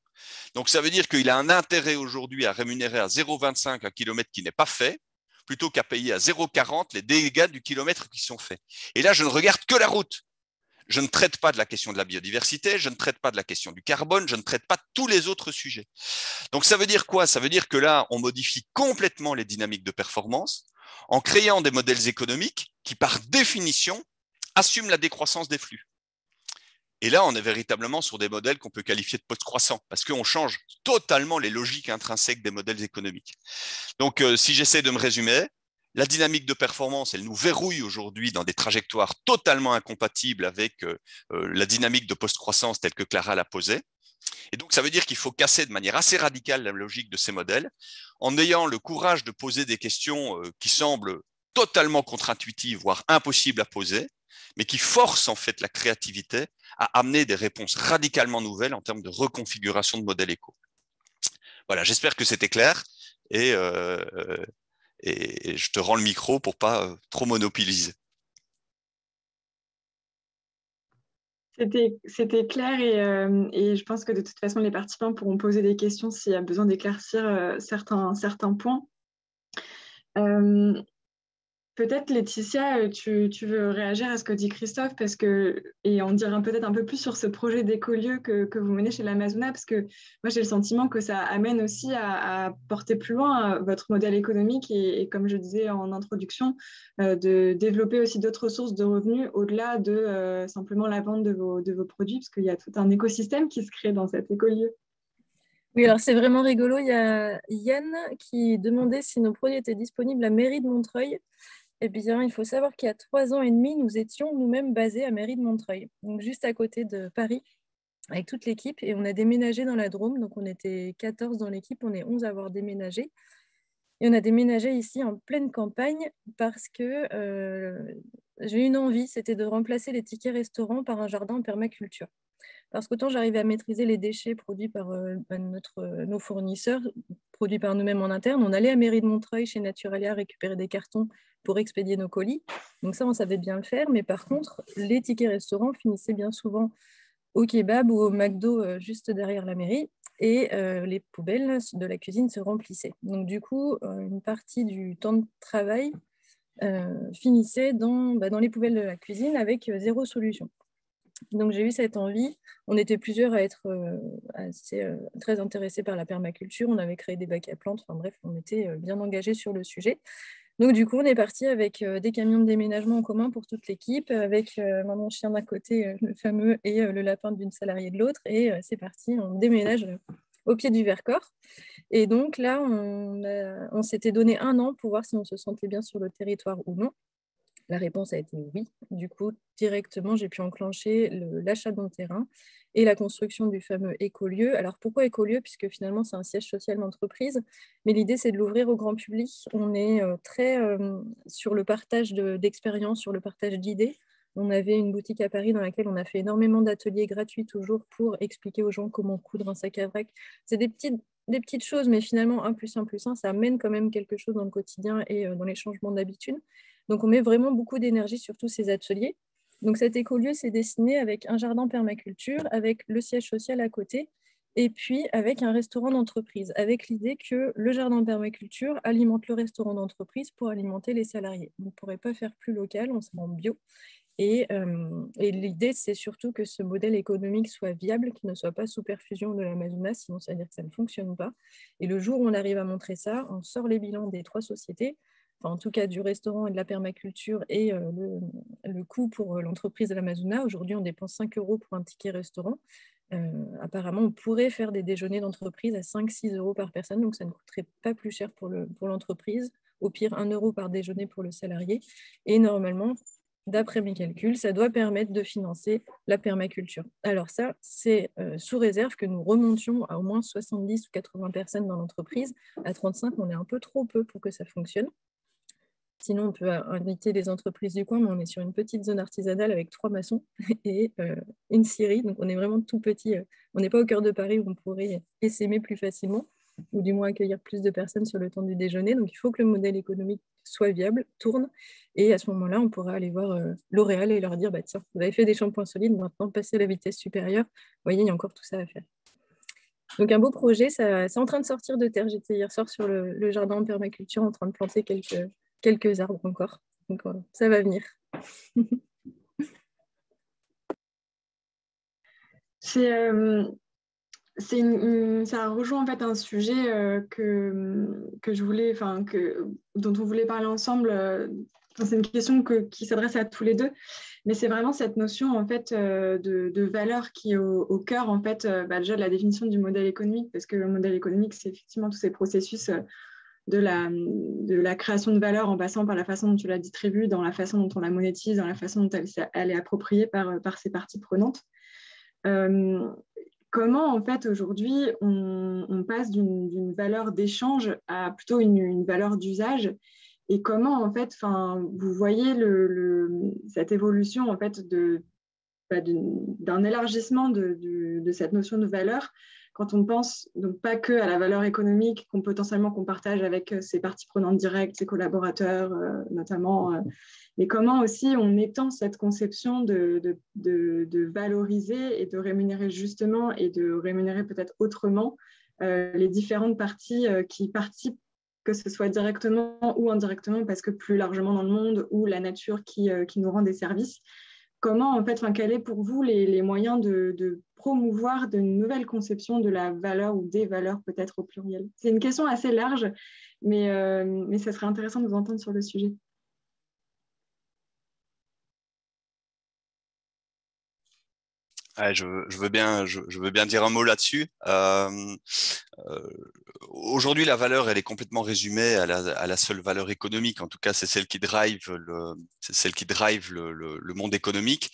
Donc, ça veut dire qu'il a un intérêt aujourd'hui à rémunérer à 0,25 un kilomètre qui n'est pas fait, plutôt qu'à payer à 0,40 les dégâts du kilomètre qui sont faits. Et là, je ne regarde que la route. Je ne traite pas de la question de la biodiversité, je ne traite pas de la question du carbone, je ne traite pas tous les autres sujets. Donc, ça veut dire quoi ? Ça veut dire que là, on modifie complètement les dynamiques de performance en créant des modèles économiques qui, par définition, assument la décroissance des flux. Et là, on est véritablement sur des modèles qu'on peut qualifier de post-croissants, parce qu'on change totalement les logiques intrinsèques des modèles économiques. Donc, si j'essaie de me résumer, la dynamique de performance, elle nous verrouille aujourd'hui dans des trajectoires totalement incompatibles avec la dynamique de post-croissance telle que Clara l'a posée. Et donc, ça veut dire qu'il faut casser de manière assez radicale la logique de ces modèles, en ayant le courage de poser des questions qui semblent totalement contre-intuitives, voire impossibles à poser, mais qui forcent en fait la créativité à amener des réponses radicalement nouvelles en termes de reconfiguration de modèles éco. Voilà, j'espère que c'était clair et je te rends le micro pour pas trop monopoliser. C'était clair et je pense que de toute façon, les participants pourront poser des questions s'il y a besoin d'éclaircir certains points. Peut-être, Laetitia, tu veux réagir à ce que dit Christophe et en dire peut-être un peu plus sur ce projet d'écolieu que vous menez chez l'Amazona, parce que moi, j'ai le sentiment que ça amène aussi à porter plus loin votre modèle économique et comme je disais en introduction, de développer aussi d'autres sources de revenus au-delà de simplement la vente de vos produits, parce qu'il y a tout un écosystème qui se crée dans cet écolieu. Oui, alors c'est vraiment rigolo. Il y a Yann qui demandait si nos produits étaient disponibles à Mairie de Montreuil. Eh bien, il faut savoir qu'il y a 3 ans et demi, nous étions nous-mêmes basés à Mairie de Montreuil, donc juste à côté de Paris, avec toute l'équipe. Et on a déménagé dans la Drôme, donc on était 14 dans l'équipe, on est 11 à avoir déménagé. Et on a déménagé ici en pleine campagne parce que j'ai eu une envie, c'était de remplacer les tickets restaurants par un jardin en permaculture. Parce qu'autant j'arrivais à maîtriser les déchets produits par nos fournisseurs, produits par nous-mêmes en interne, on allait à Mairie de Montreuil chez Naturalia récupérer des cartons pour expédier nos colis. Donc ça, on savait bien le faire. Mais par contre, les tickets restaurants finissaient bien souvent au kebab ou au McDo juste derrière la mairie et les poubelles de la cuisine se remplissaient. Donc du coup, une partie du temps de travail finissait dans les poubelles de la cuisine avec zéro solution. Donc j'ai eu cette envie. On était plusieurs à être très intéressés par la permaculture. On avait créé des bacs à plantes. Enfin bref, on était bien engagés sur le sujet. Donc du coup, on est parti avec des camions de déménagement en commun pour toute l'équipe, avec mon chien d'un côté, le fameux, et le lapin d'une salariée de l'autre. Et c'est parti, on déménage au pied du Vercors. Et donc là, on s'était donné 1 an pour voir si on se sentait bien sur le territoire ou non. La réponse a été oui. Du coup, directement, j'ai pu enclencher l'achat d'un terrain et la construction du fameux écolieu. Alors, pourquoi écolieu? Puisque finalement, c'est un siège social d'entreprise. Mais l'idée, c'est de l'ouvrir au grand public. On est très sur le partage d'expériences, sur le partage d'idées. On avait une boutique à Paris dans laquelle on a fait énormément d'ateliers gratuits toujours pour expliquer aux gens comment coudre un sac à vrac. C'est des petites choses, mais finalement, 1 + 1 + 1, ça amène quand même quelque chose dans le quotidien et dans les changements d'habitude. Donc, on met vraiment beaucoup d'énergie sur tous ces ateliers. Donc, cet écolieu s'est dessiné avec un jardin permaculture, avec le siège social à côté, et puis avec un restaurant d'entreprise, avec l'idée que le jardin permaculture alimente le restaurant d'entreprise pour alimenter les salariés. On ne pourrait pas faire plus local, on sera en bio. Et l'idée, c'est surtout que ce modèle économique soit viable, qu'il ne soit pas sous perfusion de l'Amazonas, sinon ça veut dire que ça ne fonctionne pas. Et le jour où on arrive à montrer ça, on sort les bilans des 3 sociétés, enfin, en tout cas du restaurant et de la permaculture, et le coût pour l'entreprise de l'Amazonas. Aujourd'hui, on dépense 5 € pour un ticket restaurant. Apparemment, on pourrait faire des déjeuners d'entreprise à 5-6 € par personne, donc ça ne coûterait pas plus cher pour l'entreprise. Au pire, 1 € par déjeuner pour le salarié. Et normalement, d'après mes calculs, ça doit permettre de financer la permaculture. Alors ça, c'est sous réserve que nous remontions à au moins 70 ou 80 personnes dans l'entreprise. À 35, on est un peu trop peu pour que ça fonctionne. Sinon, on peut inviter les entreprises du coin, mais on est sur une petite zone artisanale avec 3 maçons et une scierie. Donc, on est vraiment tout petit. On n'est pas au cœur de Paris où on pourrait essaimer plus facilement, ou du moins accueillir plus de personnes sur le temps du déjeuner. Donc, il faut que le modèle économique soit viable, tourne. Et à ce moment-là, on pourra aller voir L'Oréal et leur dire, bah, tiens, vous avez fait des shampoings solides, maintenant passez à la vitesse supérieure. Vous voyez, il y a encore tout ça à faire. Donc, un beau projet, c'est en train de sortir de terre. J'étais hier soir sur le jardin en permaculture en train de planter quelques arbres encore. Donc, ça va venir. Ça rejoint en fait un sujet que je voulais, dont on voulait parler ensemble. C'est une question qui s'adresse à tous les deux, mais c'est vraiment cette notion en fait de valeur qui est au cœur en fait déjà de la définition du modèle économique, parce que le modèle économique, c'est effectivement tous ces processus de la création de valeur en passant par la façon dont tu la distribues, dans la façon dont on la monétise, dans la façon dont elle est appropriée par ses parties prenantes. Comment, en fait, aujourd'hui, on passe d'une valeur d'échange à plutôt une valeur d'usage, et comment, en fait, vous voyez cette évolution, en fait, d'un élargissement de cette notion de valeur, quand on pense donc pas que à la valeur économique qu'on partage avec ses parties prenantes directes, ses collaborateurs notamment, mais comment aussi on étend cette conception de valoriser et de rémunérer justement, et de rémunérer peut-être autrement les différentes parties qui participent, que ce soit directement ou indirectement, parce que plus largement dans le monde, ou la nature qui nous rend des services. Comment, en fait, quels sont pour vous les moyens de promouvoir de nouvelles conceptions de la valeur, ou des valeurs peut-être au pluriel? C'est une question assez large, mais ça serait intéressant de vous entendre sur le sujet. Ouais, je veux bien dire un mot là-dessus. Aujourd'hui, la valeur, elle est complètement résumée à la seule valeur économique. En tout cas, c'est celle qui drive le monde économique.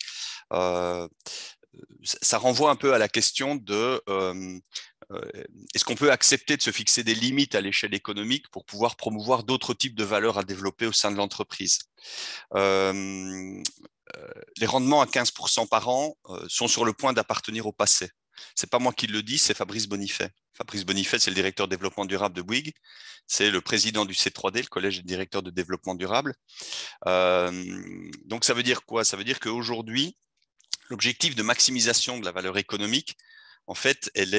Ça renvoie un peu à la question de est-ce qu'on peut accepter de se fixer des limites à l'échelle économique pour pouvoir promouvoir d'autres types de valeurs à développer au sein de l'entreprise. Les rendements à 15% par an sont sur le point d'appartenir au passé. C'est pas moi qui le dis, c'est Fabrice Bonifay. Fabrice Bonifay, c'est le directeur de développement durable de Bouygues. C'est le président du C3D, le collège des directeurs de développement durable. Donc, ça veut dire quoi? Ça veut dire qu'aujourd'hui, l'objectif de maximisation de la valeur économique, en fait, elle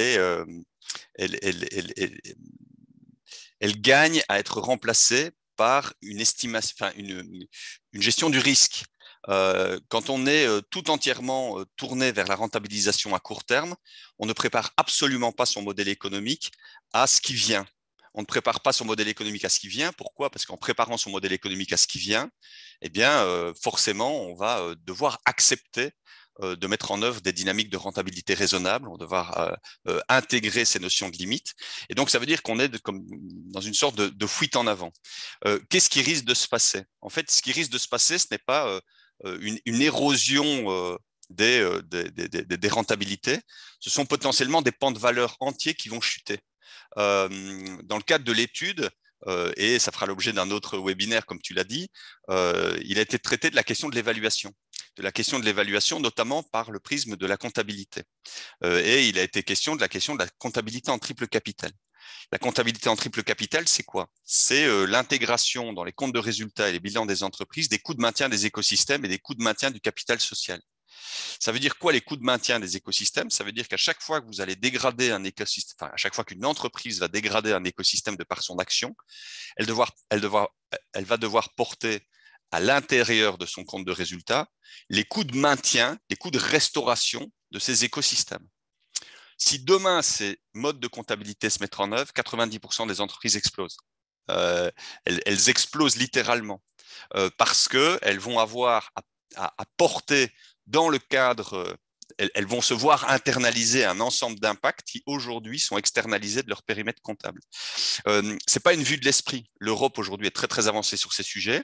gagne à être remplacée par une estimation, enfin, une gestion du risque. Quand on est tout entièrement tourné vers la rentabilisation à court terme, on ne prépare absolument pas son modèle économique à ce qui vient. On ne prépare pas son modèle économique à ce qui vient. Pourquoi? Parce qu'en préparant son modèle économique à ce qui vient, eh bien, forcément, on va devoir accepter de mettre en œuvre des dynamiques de rentabilité raisonnables, on va devoir intégrer ces notions de limites. Et donc, ça veut dire qu'on est comme dans une sorte de fuite en avant. Qu'est-ce qui risque de se passer? En fait, ce qui risque de se passer, ce n'est pas une érosion des rentabilités, ce sont potentiellement des pans de valeur entiers qui vont chuter. Dans le cadre de l'étude, et ça fera l'objet d'un autre webinaire, comme tu l'as dit, il a été traité de la question de l'évaluation. Notamment par le prisme de la comptabilité. Et il a été question de la comptabilité en triple capital. La comptabilité en triple capital, c'est quoi? C'est l'intégration dans les comptes de résultats et les bilans des entreprises des coûts de maintien des écosystèmes et des coûts de maintien du capital social. Ça veut dire quoi les coûts de maintien des écosystèmes? Ça veut dire qu'à chaque fois que vous allez dégrader un écosystème, enfin, à chaque fois qu'une entreprise va dégrader un écosystème de par son action, elle va devoir porter à l'intérieur de son compte de résultat les coûts de maintien, les coûts de restauration de ces écosystèmes. Si demain ces modes de comptabilité se mettent en œuvre, 90% des entreprises explosent. Elles explosent littéralement parce qu'elles vont avoir à porter dans le cadre, elles vont se voir internaliser un ensemble d'impacts qui aujourd'hui sont externalisés de leur périmètre comptable. C'est pas une vue de l'esprit. L'Europe aujourd'hui est très très avancée sur ces sujets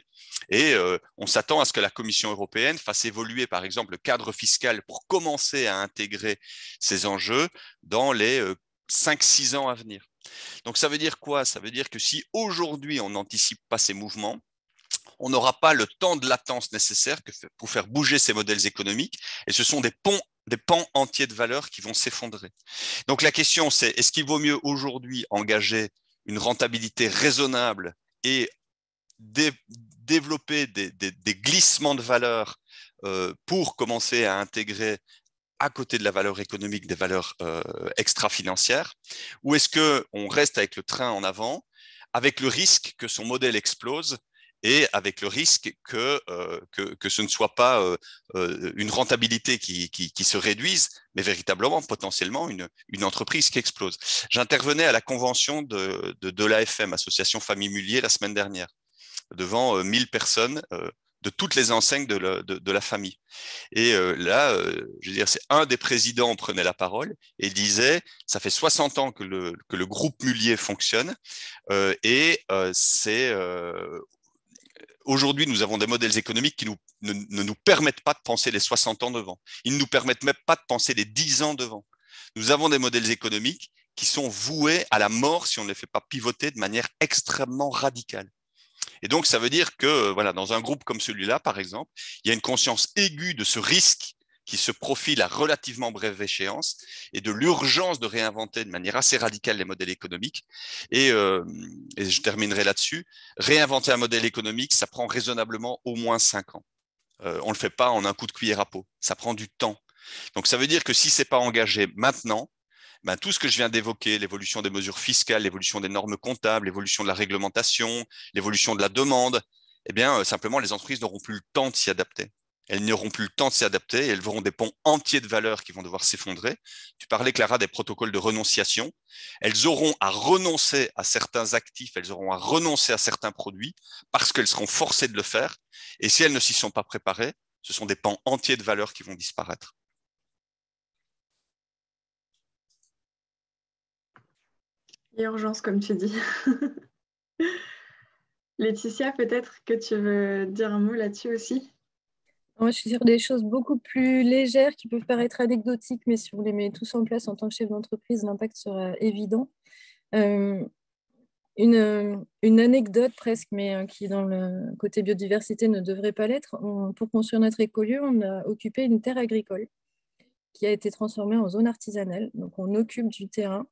et on s'attend à ce que la Commission européenne fasse évoluer par exemple le cadre fiscal pour commencer à intégrer ces enjeux dans les 5-6 ans à venir. Donc ça veut dire quoi? Ça veut dire que si aujourd'hui on n'anticipe pas ces mouvements, on n'aura pas le temps de latence nécessaire pour faire bouger ces modèles économiques et ce sont des pans entiers de valeur qui vont s'effondrer. Donc la question c'est, est-ce qu'il vaut mieux aujourd'hui engager une rentabilité raisonnable et développer des glissements de valeur pour commencer à intégrer à côté de la valeur économique des valeurs extra-financières, ou est-ce qu'on reste avec le train en avant, avec le risque que son modèle explose et avec le risque que ce ne soit pas une rentabilité qui se réduise, mais véritablement, potentiellement, une entreprise qui explose. J'intervenais à la convention de l'AFM, Association Famille Mullier, la semaine dernière, devant 1000 personnes de toutes les enseignes de la famille. Et là, je veux dire, c'est un des présidents prenait la parole et disait, ça fait 60 ans que le groupe Mullier fonctionne et c'est aujourd'hui, nous avons des modèles économiques qui ne nous permettent pas de penser les 60 ans devant. Ils ne nous permettent même pas de penser les 10 ans devant. Nous avons des modèles économiques qui sont voués à la mort si on ne les fait pas pivoter de manière extrêmement radicale. Et donc, ça veut dire que voilà, dans un groupe comme celui-là, par exemple, il y a une conscience aiguë de ce risque qui se profile à relativement brève échéance et de l'urgence de réinventer de manière assez radicale les modèles économiques. Et je terminerai là-dessus. Réinventer un modèle économique, ça prend raisonnablement au moins 5 ans. On ne le fait pas en un coup de cuillère à peau. Ça prend du temps. Donc, ça veut dire que si ce n'est pas engagé maintenant, ben, tout ce que je viens d'évoquer, l'évolution des mesures fiscales, l'évolution des normes comptables, l'évolution de la réglementation, l'évolution de la demande, eh bien, simplement, les entreprises n'auront plus le temps de s'y adapter. Elles n'auront plus le temps de s'y adapter et elles verront des ponts entiers de valeurs qui vont devoir s'effondrer. Tu parlais, Clara, des protocoles de renonciation. Elles auront à renoncer à certains actifs, elles auront à renoncer à certains produits parce qu'elles seront forcées de le faire. Et si elles ne s'y sont pas préparées, ce sont des pans entiers de valeurs qui vont disparaître. Il y a urgence, comme tu dis. Laetitia, peut-être que tu veux dire un mot là-dessus aussi? Moi, je suis sur des choses beaucoup plus légères qui peuvent paraître anecdotiques, mais si on les met tous en place en tant que chef d'entreprise, l'impact sera évident. Euh, une anecdote presque, mais qui dans le côté biodiversité ne devrait pas l'être. Pour construire notre écolieu, on a occupé une terre agricole qui a été transformée en zone artisanale. Donc on occupe du terrain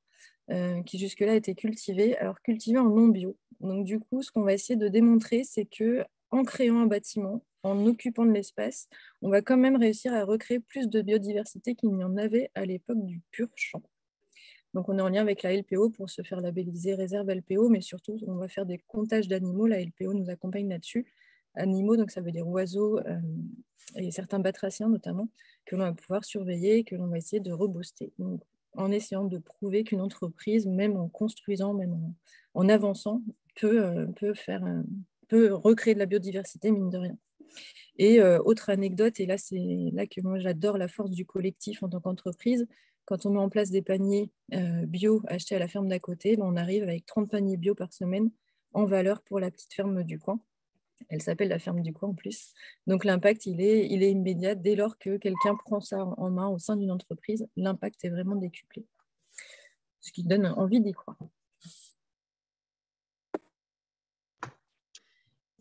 qui jusque-là était cultivé, alors cultivé en non bio. Donc du coup, ce qu'on va essayer de démontrer, c'est que en créant un bâtiment, en occupant de l'espace, on va quand même réussir à recréer plus de biodiversité qu'il n'y en avait à l'époque du pur champ. Donc, on est en lien avec la LPO pour se faire labelliser réserve LPO, mais surtout, on va faire des comptages d'animaux. La LPO nous accompagne là-dessus. Animaux, donc ça veut dire oiseaux et certains batraciens notamment, que l'on va pouvoir surveiller et que l'on va essayer de rebooster. Donc, en essayant de prouver qu'une entreprise, même en construisant, même en avançant, peut recréer de la biodiversité, mine de rien. Et autre anecdote, et là, c'est là que moi j'adore la force du collectif en tant qu'entreprise. Quand on met en place des paniers bio achetés à la ferme d'à côté, ben, on arrive avec 30 paniers bio par semaine en valeur pour la petite ferme du coin. Elle s'appelle la ferme du coin en plus. Donc l'impact, il est immédiat. Dès lors que quelqu'un prend ça en main au sein d'une entreprise, l'impact est vraiment décuplé. Ce qui donne envie d'y croire.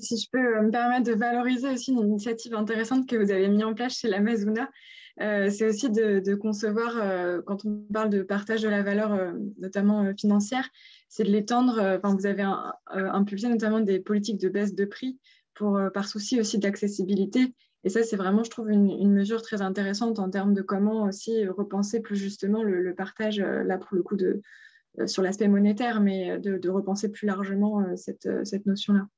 Si je peux me permettre de valoriser aussi une initiative intéressante que vous avez mise en place chez la Mazuna, c'est aussi de concevoir, quand on parle de partage de la valeur, notamment financière, c'est de l'étendre. Vous avez impulsé notamment des politiques de baisse de prix par souci aussi d'accessibilité. Et ça, c'est vraiment, je trouve, une mesure très intéressante en termes de comment aussi repenser plus justement le partage, là pour le coup, sur l'aspect monétaire, mais de repenser plus largement cette notion-là.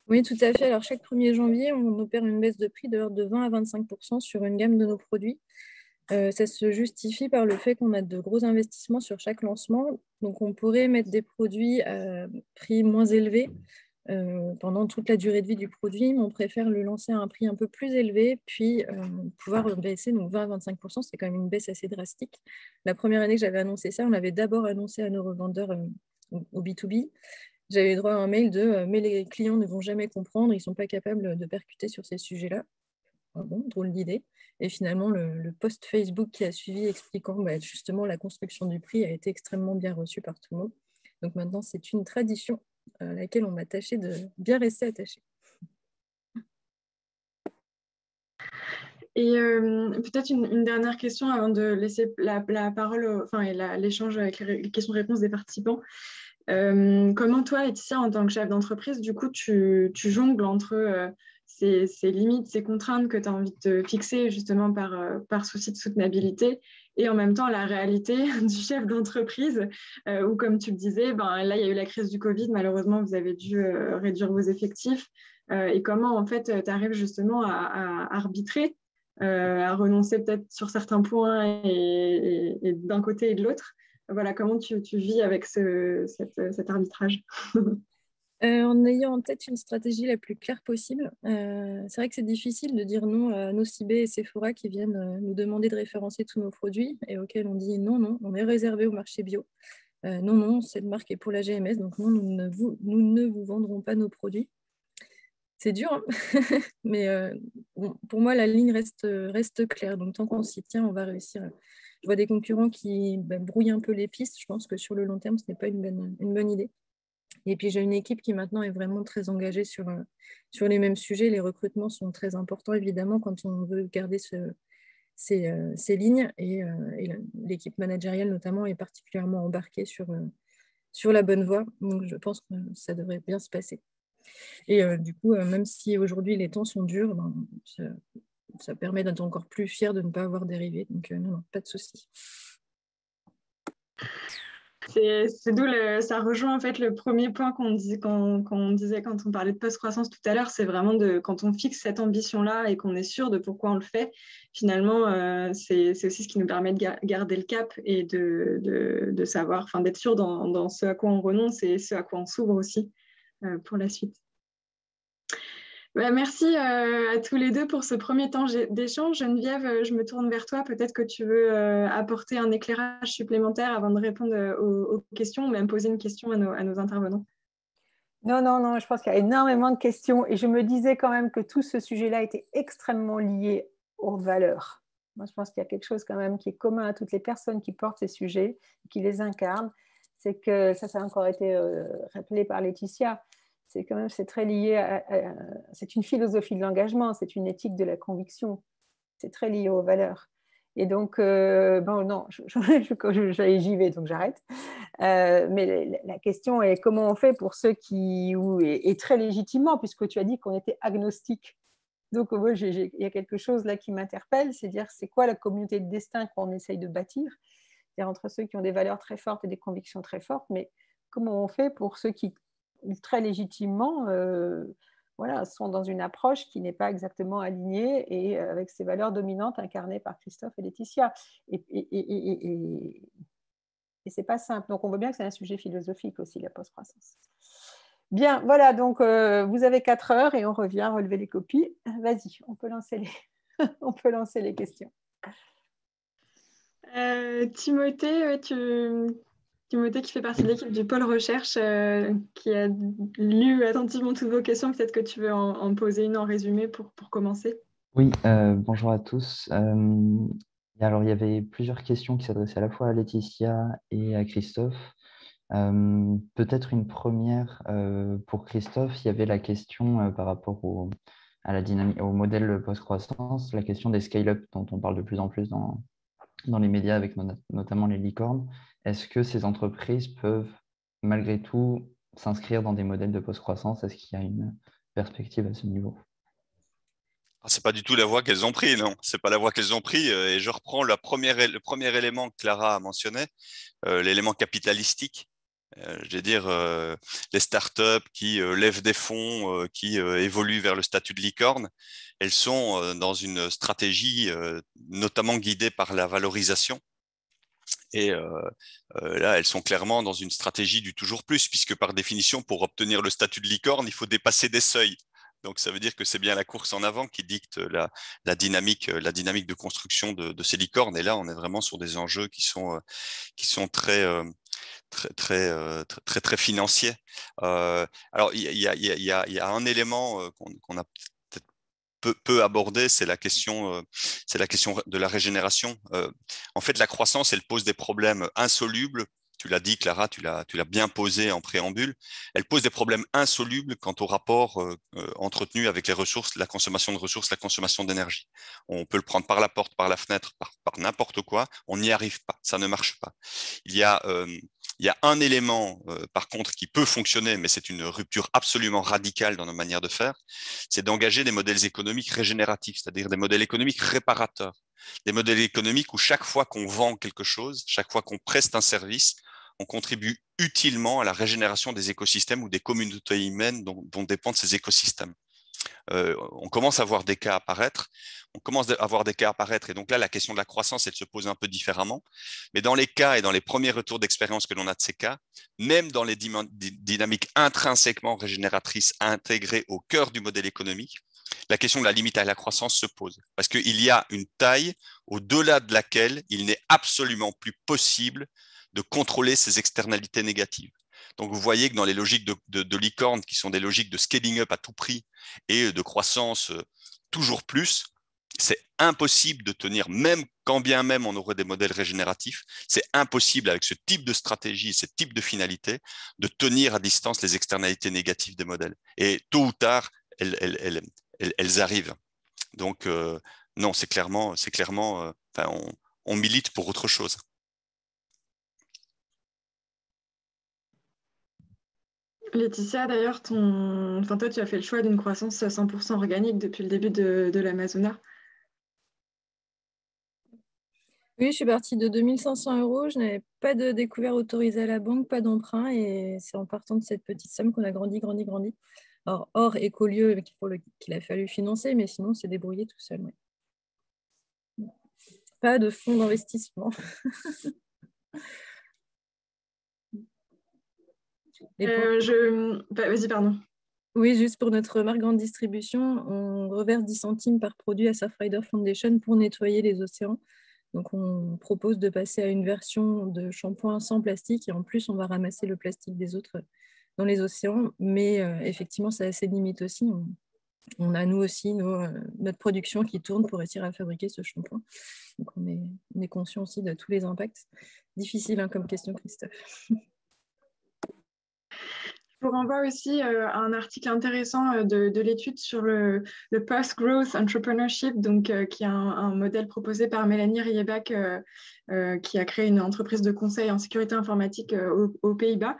Oui, tout à fait. Alors, chaque 1er janvier, on opère une baisse de prix de 20 à 25% sur une gamme de nos produits. Ça se justifie par le fait qu'on a de gros investissements sur chaque lancement. Donc, on pourrait mettre des produits à prix moins élevé pendant toute la durée de vie du produit, mais on préfère le lancer à un prix un peu plus élevé, puis pouvoir baisser. Donc, 20 à 25%, c'est quand même une baisse assez drastique. La première année que j'avais annoncé ça, on l'avait d'abord annoncé à nos revendeurs au B2B. J'avais droit à un mail de « mais les clients ne vont jamais comprendre, ils ne sont pas capables de percuter sur ces sujets-là ». Ah bon, drôle d'idée. Et finalement, le post Facebook qui a suivi expliquant justement la construction du prix a été extrêmement bien reçu par tout le monde. Donc maintenant, c'est une tradition à laquelle on m'a tâché de bien rester attaché. Et peut-être une dernière question avant de laisser la parole, et l'échange avec les questions-réponses des participants. Comment toi, Laetitia, en tant que chef d'entreprise, du coup, tu jongles entre ces limites, ces contraintes que tu as envie de fixer justement par souci de soutenabilité et en même temps la réalité du chef d'entreprise où, comme tu le disais, là, il y a eu la crise du Covid, malheureusement, vous avez dû réduire vos effectifs. Et comment, en fait, tu arrives justement à arbitrer, à renoncer peut-être sur certains points et d'un côté et de l'autre. Voilà, comment tu vis avec cet arbitrage? En ayant en tête une stratégie la plus claire possible. C'est vrai que c'est difficile de dire non à Nocibé et Sephora qui viennent nous demander de référencer tous nos produits et auxquels on dit non, non, on est réservé au marché bio. Non, non, cette marque est pour la GMS, donc non, nous ne vous vendrons pas nos produits. C'est dur, hein mais bon, pour moi, la ligne reste claire. Donc, tant qu'on s'y tient, on va réussir. Je vois des concurrents qui brouillent un peu les pistes. Je pense que sur le long terme, ce n'est pas une bonne idée. Et puis, j'ai une équipe qui maintenant est vraiment très engagée sur les mêmes sujets. Les recrutements sont très importants, évidemment, quand on veut garder ces lignes. Et l'équipe managériale, notamment, est particulièrement embarquée sur la bonne voie. Donc, je pense que ça devrait bien se passer. Et du coup, même si aujourd'hui les temps sont durs, ça permet d'être encore plus fier de ne pas avoir dérivé. Donc, non, pas de souci. C'est d'où ça rejoint en fait le premier point qu'on disait quand on parlait de post-croissance tout à l'heure, c'est vraiment quand on fixe cette ambition-là et qu'on est sûr de pourquoi on le fait, finalement, c'est aussi ce qui nous permet de garder le cap et de savoir, d'être sûr dans ce à quoi on renonce et ce à quoi on s'ouvre aussi pour la suite. Merci à tous les deux pour ce premier temps d'échange. Geneviève, je me tourne vers toi. Peut-être que tu veux apporter un éclairage supplémentaire avant de répondre aux questions ou même poser une question à nos intervenants. Non, non, non, je pense qu'il y a énormément de questions et je me disais quand même que tout ce sujet-là était extrêmement lié aux valeurs. Moi, je pense qu'il y a quelque chose quand même qui est commun à toutes les personnes qui portent ces sujets, qui les incarnent. C'est que, ça a encore été rappelé par Laetitia, c'est quand même, c'est très lié c'est une philosophie de l'engagement, c'est une éthique de la conviction, c'est très lié aux valeurs. Et donc, bon, non, j'y vais, donc j'arrête. Mais la question est comment on fait pour ceux qui, et très légitimement, puisque tu as dit qu'on était agnostique. Donc, moi, il y a quelque chose là qui m'interpelle, c'est dire c'est quoi la communauté de destin qu'on essaye de bâtir, c'est-à-dire entre ceux qui ont des valeurs très fortes et des convictions très fortes, mais comment on fait pour ceux qui, très légitimement, voilà, sont dans une approche qui n'est pas exactement alignée et avec ces valeurs dominantes incarnées par Christophe et Laetitia. Et c'est pas simple. Donc, on voit bien que c'est un sujet philosophique aussi, la post-croissance. Bien, voilà, donc vous avez 4 heures et on revient relever les copies. Vas-y, on peut lancer on peut lancer les questions. Timothée, Timothée qui fait partie de l'équipe du pôle recherche, qui a lu attentivement toutes vos questions. Peut-être que tu veux en poser une en résumé pour commencer. Oui, bonjour à tous. Alors, il y avait plusieurs questions qui s'adressaient à la fois à Laetitia et à Christophe. Peut-être une première pour Christophe, il y avait la question par rapport à la dynamique, au modèle post-croissance, la question des scale-up dont on parle de plus en plus dans les médias, avec notamment les licornes. Est-ce que ces entreprises peuvent malgré tout s'inscrire dans des modèles de post-croissance? Est-ce qu'il y a une perspective à ce niveau? C'est pas du tout la voie qu'elles ont pris, non. C'est pas la voie qu'elles ont pris. Et je reprends le premier élément que Clara a mentionné, l'élément capitalistique. Je veux dire, les startups qui lèvent des fonds, qui évoluent vers le statut de licorne, elles sont dans une stratégie notamment guidée par la valorisation. Et là, elles sont clairement dans une stratégie du toujours plus, puisque par définition, pour obtenir le statut de licorne, il faut dépasser des seuils. Donc, ça veut dire que c'est bien la course en avant qui dicte la dynamique de construction de ces licornes. Et là, on est vraiment sur des enjeux qui sont très financiers. Alors, il y a un élément qu'on a peut-être peu abordé, c'est la question de la régénération. En fait, la croissance, elle pose des problèmes insolubles. Tu l'as dit, Clara, tu l'as bien posé en préambule. Elle pose des problèmes insolubles quant au rapport entretenu avec les ressources, la consommation de ressources, la consommation d'énergie. On peut le prendre par la porte, par la fenêtre, par n'importe quoi. On n'y arrive pas. Ça ne marche pas. Il y a un élément, par contre, qui peut fonctionner, mais c'est une rupture absolument radicale dans nos manières de faire, c'est d'engager des modèles économiques régénératifs, c'est-à-dire des modèles économiques réparateurs. Des modèles économiques où chaque fois qu'on vend quelque chose, chaque fois qu'on preste un service, on contribue utilement à la régénération des écosystèmes ou des communautés humaines dont dépendent ces écosystèmes. On commence à voir des cas apparaître. Et donc là, la question de la croissance, elle se pose un peu différemment. Mais dans les cas et dans les premiers retours d'expérience que l'on a de ces cas, même dans les dynamiques intrinsèquement régénératrices intégrées au cœur du modèle économique, la question de la limite à la croissance se pose. Parce qu'il y a une taille au-delà de laquelle il n'est absolument plus possible de contrôler ces externalités négatives. Donc, vous voyez que dans les logiques de licorne, qui sont des logiques de scaling up à tout prix et de croissance toujours plus, c'est impossible de tenir, même quand bien même on aurait des modèles régénératifs, c'est impossible avec ce type de stratégie, ce type de finalité, de tenir à distance les externalités négatives des modèles. Et tôt ou tard, elles arrivent. Donc, non, c'est clairement on milite pour autre chose. Laetitia, d'ailleurs, toi, tu as fait le choix d'une croissance 100% organique depuis le début de l'Amazona. Oui, je suis partie de 2 500 €. Je n'avais pas de découvert autorisé à la banque, pas d'emprunt. Et c'est en partant de cette petite somme qu'on a grandi. Alors, hors écolieu qu'il a fallu financer, mais sinon, c'est débrouillé tout seul. Ouais. Pas de fonds d'investissement. Vas-y, pardon. Oui, juste pour notre marque grande distribution, on reverse 10 centimes par produit à Surfrider Foundation pour nettoyer les océans. Donc, on propose de passer à une version de shampoing sans plastique et en plus, on va ramasser le plastique des autres dans les océans. Mais effectivement, ça a ses limites aussi. On a nous aussi notre production qui tourne pour réussir à fabriquer ce shampoing. Donc, on est conscient aussi de tous les impacts. Difficile hein, comme question, Christophe. Je vous renvoie aussi à un article intéressant de l'étude sur le Post-Growth Entrepreneurship, donc, qui est un modèle proposé par Mélanie Riebeck, qui a créé une entreprise de conseil en sécurité informatique aux Pays-Bas,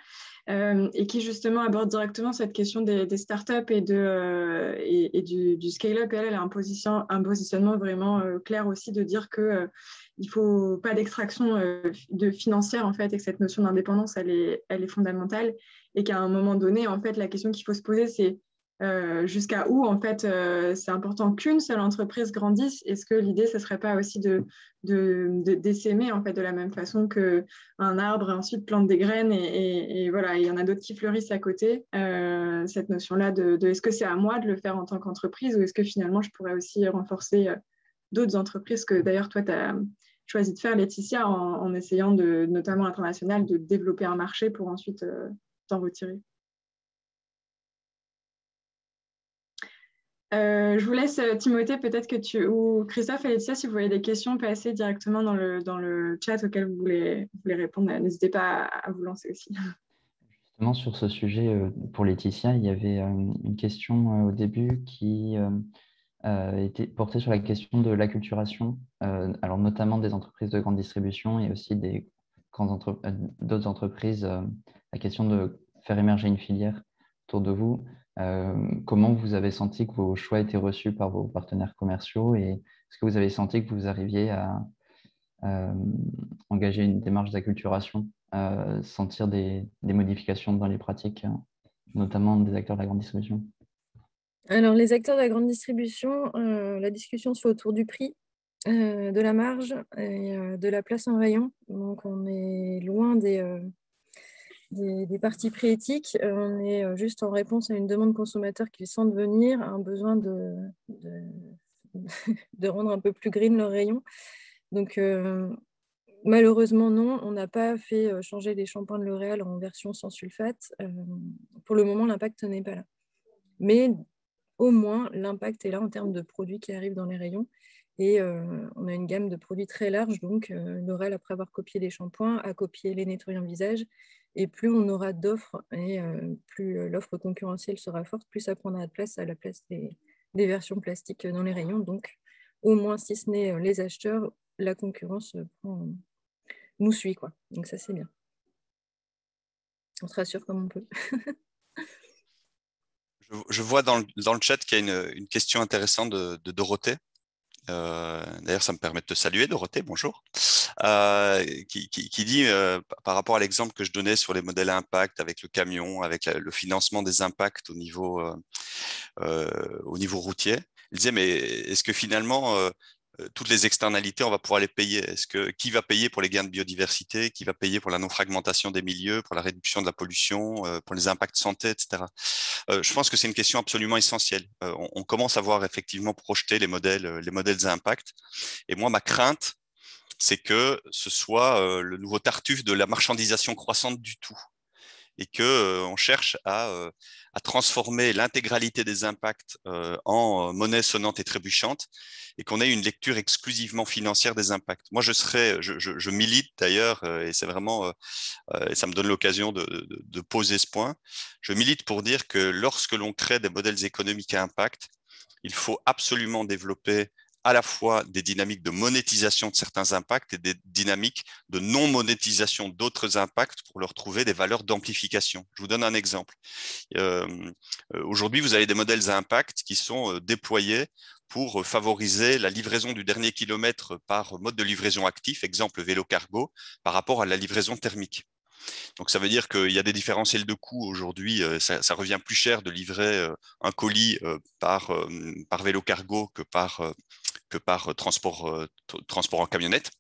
et qui justement aborde directement cette question des startups et du scale-up. Elle a un positionnement vraiment clair aussi de dire que il ne faut pas d'extraction financière en fait, et que cette notion d'indépendance, elle est fondamentale. Et qu'à un moment donné, en fait, la question qu'il faut se poser, c'est jusqu'à où, en fait, c'est important qu'une seule entreprise grandisse. Est-ce que l'idée, ce ne serait pas aussi d'essaimer, en fait, de la même façon qu'un arbre ensuite plante des graines et voilà, il y en a d'autres qui fleurissent à côté. Cette notion-là de est-ce que c'est à moi de le faire en tant qu'entreprise ou est-ce que finalement, je pourrais aussi renforcer d'autres entreprises que d'ailleurs, toi, tu as choisi de faire, Laetitia, en essayant notamment à l'international, de développer un marché pour ensuite s'en retirer. Je vous laisse, Timothée, peut-être que ou Christophe et Laetitia, si vous voyez des questions, passez directement dans le chat auquel vous voulez répondre. N'hésitez pas à vous lancer aussi. Justement, sur ce sujet, pour Laetitia, il y avait une question au début qui était portée sur la question de l'acculturation, alors notamment des entreprises de grande distribution et aussi d'autres entreprises, la question de faire émerger une filière autour de vous. Comment vous avez senti que vos choix étaient reçus par vos partenaires commerciaux et est-ce que vous avez senti que vous arriviez à engager une démarche d'acculturation, sentir des modifications dans les pratiques, notamment des acteurs de la grande distribution? Alors, les acteurs de la grande distribution, la discussion se fait autour du prix, de la marge et de la place en rayon. Donc, on est loin des parties prix éthiques. On est juste en réponse à une demande consommateur qu'ils sentent venir, à un besoin de rendre un peu plus green leur rayon. Donc, malheureusement, non, on n'a pas fait changer les shampoings de L'Oréal en version sans sulfate. Pour le moment, l'impact n'est pas là. Mais au moins, l'impact est là en termes de produits qui arrivent dans les rayons. Et on a une gamme de produits très large. Donc, L'Oréal, après avoir copié les shampoings, a copié les nettoyants visage. Et plus on aura d'offres et plus l'offre concurrentielle sera forte, plus ça prendra de place à la place des versions plastiques dans les rayons. Donc, au moins, si ce n'est les acheteurs, la concurrence nous suit, quoi. Donc, ça, c'est bien. On se rassure comme on peut. Je vois dans le chat qu'il y a une question intéressante de Dorothée. D'ailleurs, ça me permet de te saluer, Dorothée, bonjour, qui dit, par rapport à l'exemple que je donnais sur les modèles impact avec le camion, avec le financement des impacts au niveau routier, il disait, mais est-ce que finalement, toutes les externalités, on va pouvoir les payer? Qui va payer pour les gains de biodiversité? Qui va payer pour la non-fragmentation des milieux, pour la réduction de la pollution, pour les impacts santé, etc. Je pense que c'est une question absolument essentielle. On commence à voir effectivement projeter les modèles à impact. Et moi, ma crainte, c'est que ce soit le nouveau Tartuffe de la marchandisation croissante du tout. Et qu'on cherche à transformer l'intégralité des impacts en monnaie sonnante et trébuchante, et qu'on ait une lecture exclusivement financière des impacts. Moi, je milite d'ailleurs, et c'est vraiment, et ça me donne l'occasion de poser ce point, je milite pour dire que lorsque l'on crée des modèles économiques à impact, il faut absolument développer à la fois des dynamiques de monétisation de certains impacts et des dynamiques de non-monétisation d'autres impacts pour leur trouver des valeurs d'amplification. Je vous donne un exemple. Aujourd'hui, vous avez des modèles à impact qui sont déployés pour favoriser la livraison du dernier kilomètre par mode de livraison actif, exemple vélo cargo, par rapport à la livraison thermique. Donc, ça veut dire qu'il y a des différentiels de coûts aujourd'hui. Ça revient plus cher de livrer un colis par vélo cargo que par transport en camionnette.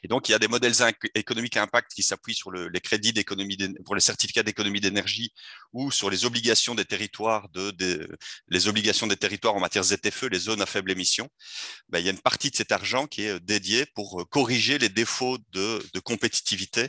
Et donc, il y a des modèles économiques à impact qui s'appuient sur les crédits d'économie pour les certificats d'économie d'énergie ou sur les obligations des territoires, les obligations des territoires en matière ZFE, les zones à faible émission. Ben, il y a une partie de cet argent qui est dédiée pour corriger les défauts de compétitivité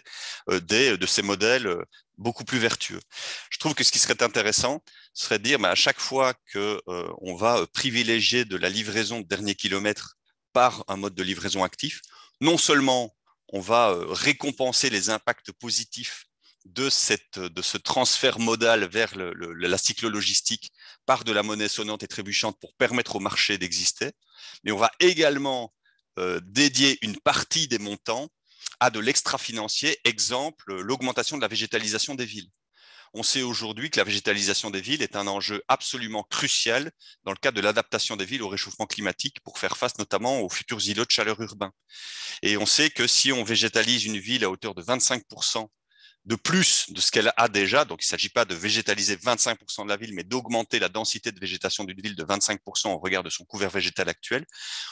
de ces modèles beaucoup plus vertueux. Je trouve que ce qui serait intéressant serait de dire à chaque fois qu'on va privilégier de la livraison de dernier kilomètre par un mode de livraison actif, non seulement on va récompenser les impacts positifs de ce transfert modal vers la cyclo-logistique par de la monnaie sonnante et trébuchante pour permettre au marché d'exister, mais on va également dédier une partie des montants à de l'extra-financier, exemple l'augmentation de la végétalisation des villes. On sait aujourd'hui que la végétalisation des villes est un enjeu absolument crucial dans le cadre de l'adaptation des villes au réchauffement climatique pour faire face notamment aux futurs îlots de chaleur urbains. Et on sait que si on végétalise une ville à hauteur de 25% de plus de ce qu'elle a déjà, donc il ne s'agit pas de végétaliser 25% de la ville, mais d'augmenter la densité de végétation d'une ville de 25% au regard de son couvert végétal actuel,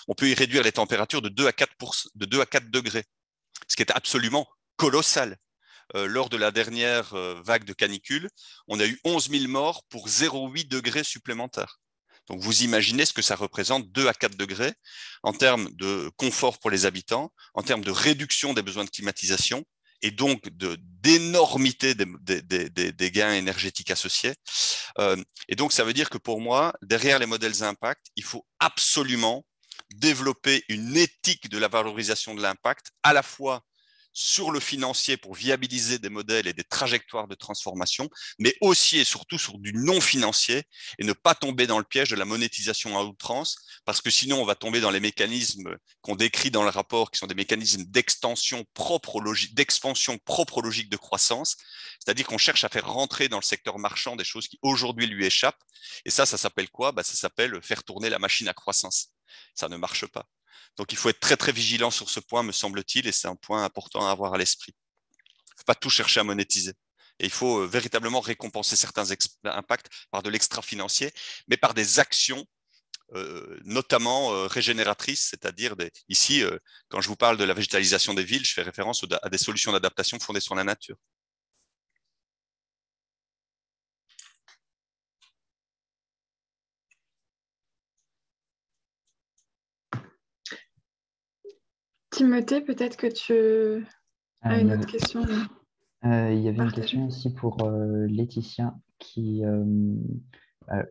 on peut y réduire les températures de 2 à 4 degrés, ce qui est absolument colossal. Lors de la dernière vague de canicule, on a eu 11 000 morts pour 0,8 degrés supplémentaires. Donc, vous imaginez ce que ça représente, 2 à 4 degrés, en termes de confort pour les habitants, en termes de réduction des besoins de climatisation, et donc d'énormité des gains énergétiques associés. Et donc, ça veut dire que pour moi, derrière les modèles impact, il faut absolument développer une éthique de la valorisation de l'impact, à la fois sur le financier pour viabiliser des modèles et des trajectoires de transformation, mais aussi et surtout sur du non-financier et ne pas tomber dans le piège de la monétisation à outrance, parce que sinon on va tomber dans les mécanismes qu'on décrit dans le rapport, qui sont des mécanismes d'expansion propre aux logiques de croissance, c'est-à-dire qu'on cherche à faire rentrer dans le secteur marchand des choses qui aujourd'hui lui échappent, et ça s'appelle quoi? Ça s'appelle faire tourner la machine à croissance. Ça ne marche pas. Donc, il faut être très, très vigilant sur ce point, me semble-t-il, et c'est un point important à avoir à l'esprit. Il ne faut pas tout chercher à monétiser. Et il faut véritablement récompenser certains impacts par de l'extra-financier, mais par des actions notamment régénératrices, c'est-à-dire ici, quand je vous parle de la végétalisation des villes, je fais référence à des solutions d'adaptation fondées sur la nature. Timothée, peut-être que tu as une autre question. Il y avait une question aussi pour Laetitia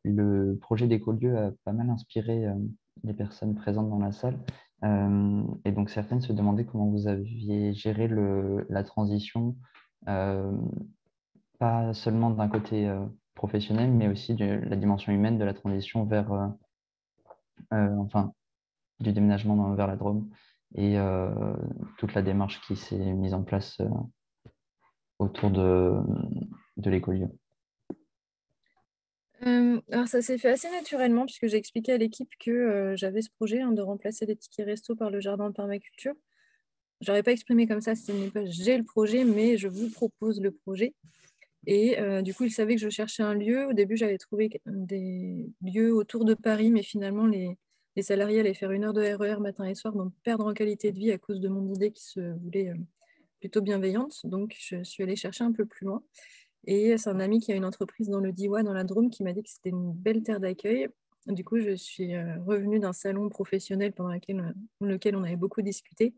le projet d'écolieu a pas mal inspiré les personnes présentes dans la salle. Et donc certaines se demandaient comment vous aviez géré la transition, pas seulement d'un côté professionnel, mais aussi de la dimension humaine de la transition vers, du déménagement vers la Drôme et toute la démarche qui s'est mise en place autour de l'écolieu. Alors ça s'est fait assez naturellement puisque j'ai expliqué à l'équipe que j'avais ce projet de remplacer les tickets resto par le jardin de permaculture. Je n'aurais pas exprimé comme ça, ce n'est pas j'ai le projet, mais je vous propose le projet. Et du coup, ils savaient que je cherchais un lieu. Au début, j'avais trouvé des lieux autour de Paris, mais finalement, les salariés allaient faire 1 heure de RER matin et soir, donc perdre en qualité de vie à cause de mon idée qui se voulait plutôt bienveillante. Donc, je suis allée chercher un peu plus loin. Et c'est un ami qui a une entreprise dans le Diois, dans la Drôme, qui m'a dit que c'était une belle terre d'accueil. Du coup, je suis revenue d'un salon professionnel pendant lequel on avait beaucoup discuté,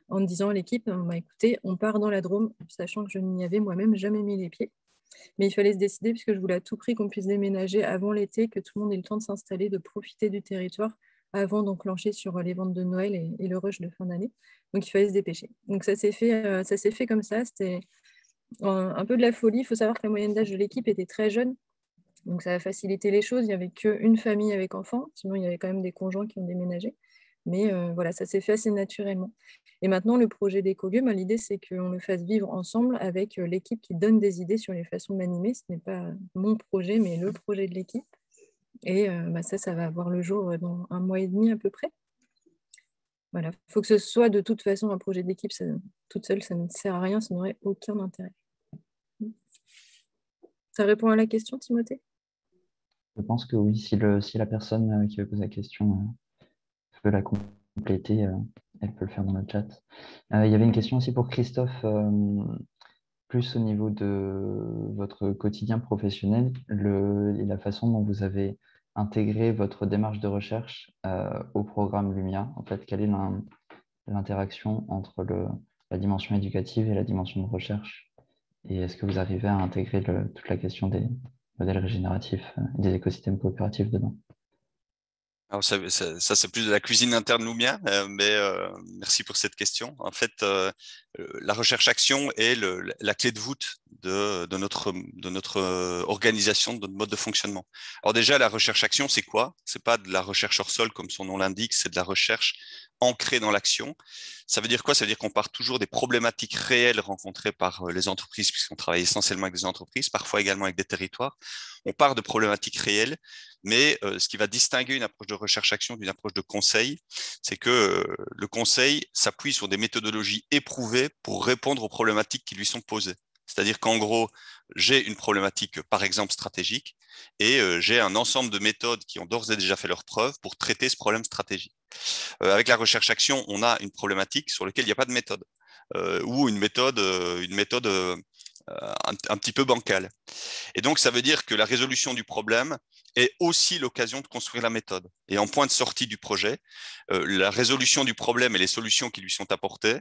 en disant à l'équipe, écoutez, on part dans la Drôme, sachant que je n'y avais moi-même jamais mis les pieds. Mais il fallait se décider puisque je voulais à tout prix qu'on puisse déménager avant l'été, que tout le monde ait le temps de s'installer, de profiter du territoire avant d'enclencher sur les ventes de Noël et le rush de fin d'année. Donc il fallait se dépêcher. Donc ça s'est fait comme ça. C'était un peu de la folie. Il faut savoir que la moyenne d'âge de l'équipe était très jeune. Donc ça a facilité les choses. Il n'y avait qu'une famille avec enfants. Sinon, il y avait quand même des conjoints qui ont déménagé. Mais voilà, ça s'est fait assez naturellement. Et maintenant, le projet d'écolieu, l'idée, c'est qu'on le fasse vivre ensemble avec l'équipe qui donne des idées sur les façons d'animer. Ce n'est pas mon projet, mais le projet de l'équipe. Et ça va avoir le jour dans 1 mois et demi à peu près. Voilà, il faut que ce soit de toute façon un projet d'équipe. Toute seule, ça ne sert à rien, ça n'aurait aucun intérêt. Ça répond à la question, Timothée? Je pense que oui, si la personne qui veut poser la question peut la compléter, elle peut le faire dans le chat. Il y avait une question aussi pour Christophe, plus au niveau de votre quotidien professionnel et la façon dont vous avez intégré votre démarche de recherche au programme Lumia. En fait, quelle est l'interaction entre la dimension éducative et la dimension de recherche? Et est-ce que vous arrivez à intégrer toute la question des modèles régénératifs et des écosystèmes coopératifs dedans? Alors ça c'est plus de la cuisine interne Lumia, mais merci pour cette question. En fait, la recherche-action est la clé de voûte de notre organisation, de notre mode de fonctionnement. Alors déjà, la recherche-action, c'est quoi? C'est pas de la recherche hors sol, comme son nom l'indique, c'est de la recherche ancrée dans l'action. Ça veut dire quoi? Ça veut dire qu'on part toujours des problématiques réelles rencontrées par les entreprises, puisqu'on travaille essentiellement avec des entreprises, parfois également avec des territoires. On part de problématiques réelles, mais ce qui va distinguer une approche de recherche-action d'une approche de conseil, c'est que le conseil s'appuie sur des méthodologies éprouvées pour répondre aux problématiques qui lui sont posées. C'est-à-dire qu'en gros, j'ai une problématique, par exemple, stratégique, et j'ai un ensemble de méthodes qui ont d'ores et déjà fait leurs preuves pour traiter ce problème stratégique. Avec la recherche-action, on a une problématique sur laquelle il n'y a pas de méthode, ou une méthode un petit peu bancale. Et donc, ça veut dire que la résolution du problème est aussi l'occasion de construire la méthode. Et en point de sortie du projet, la résolution du problème et les solutions qui lui sont apportées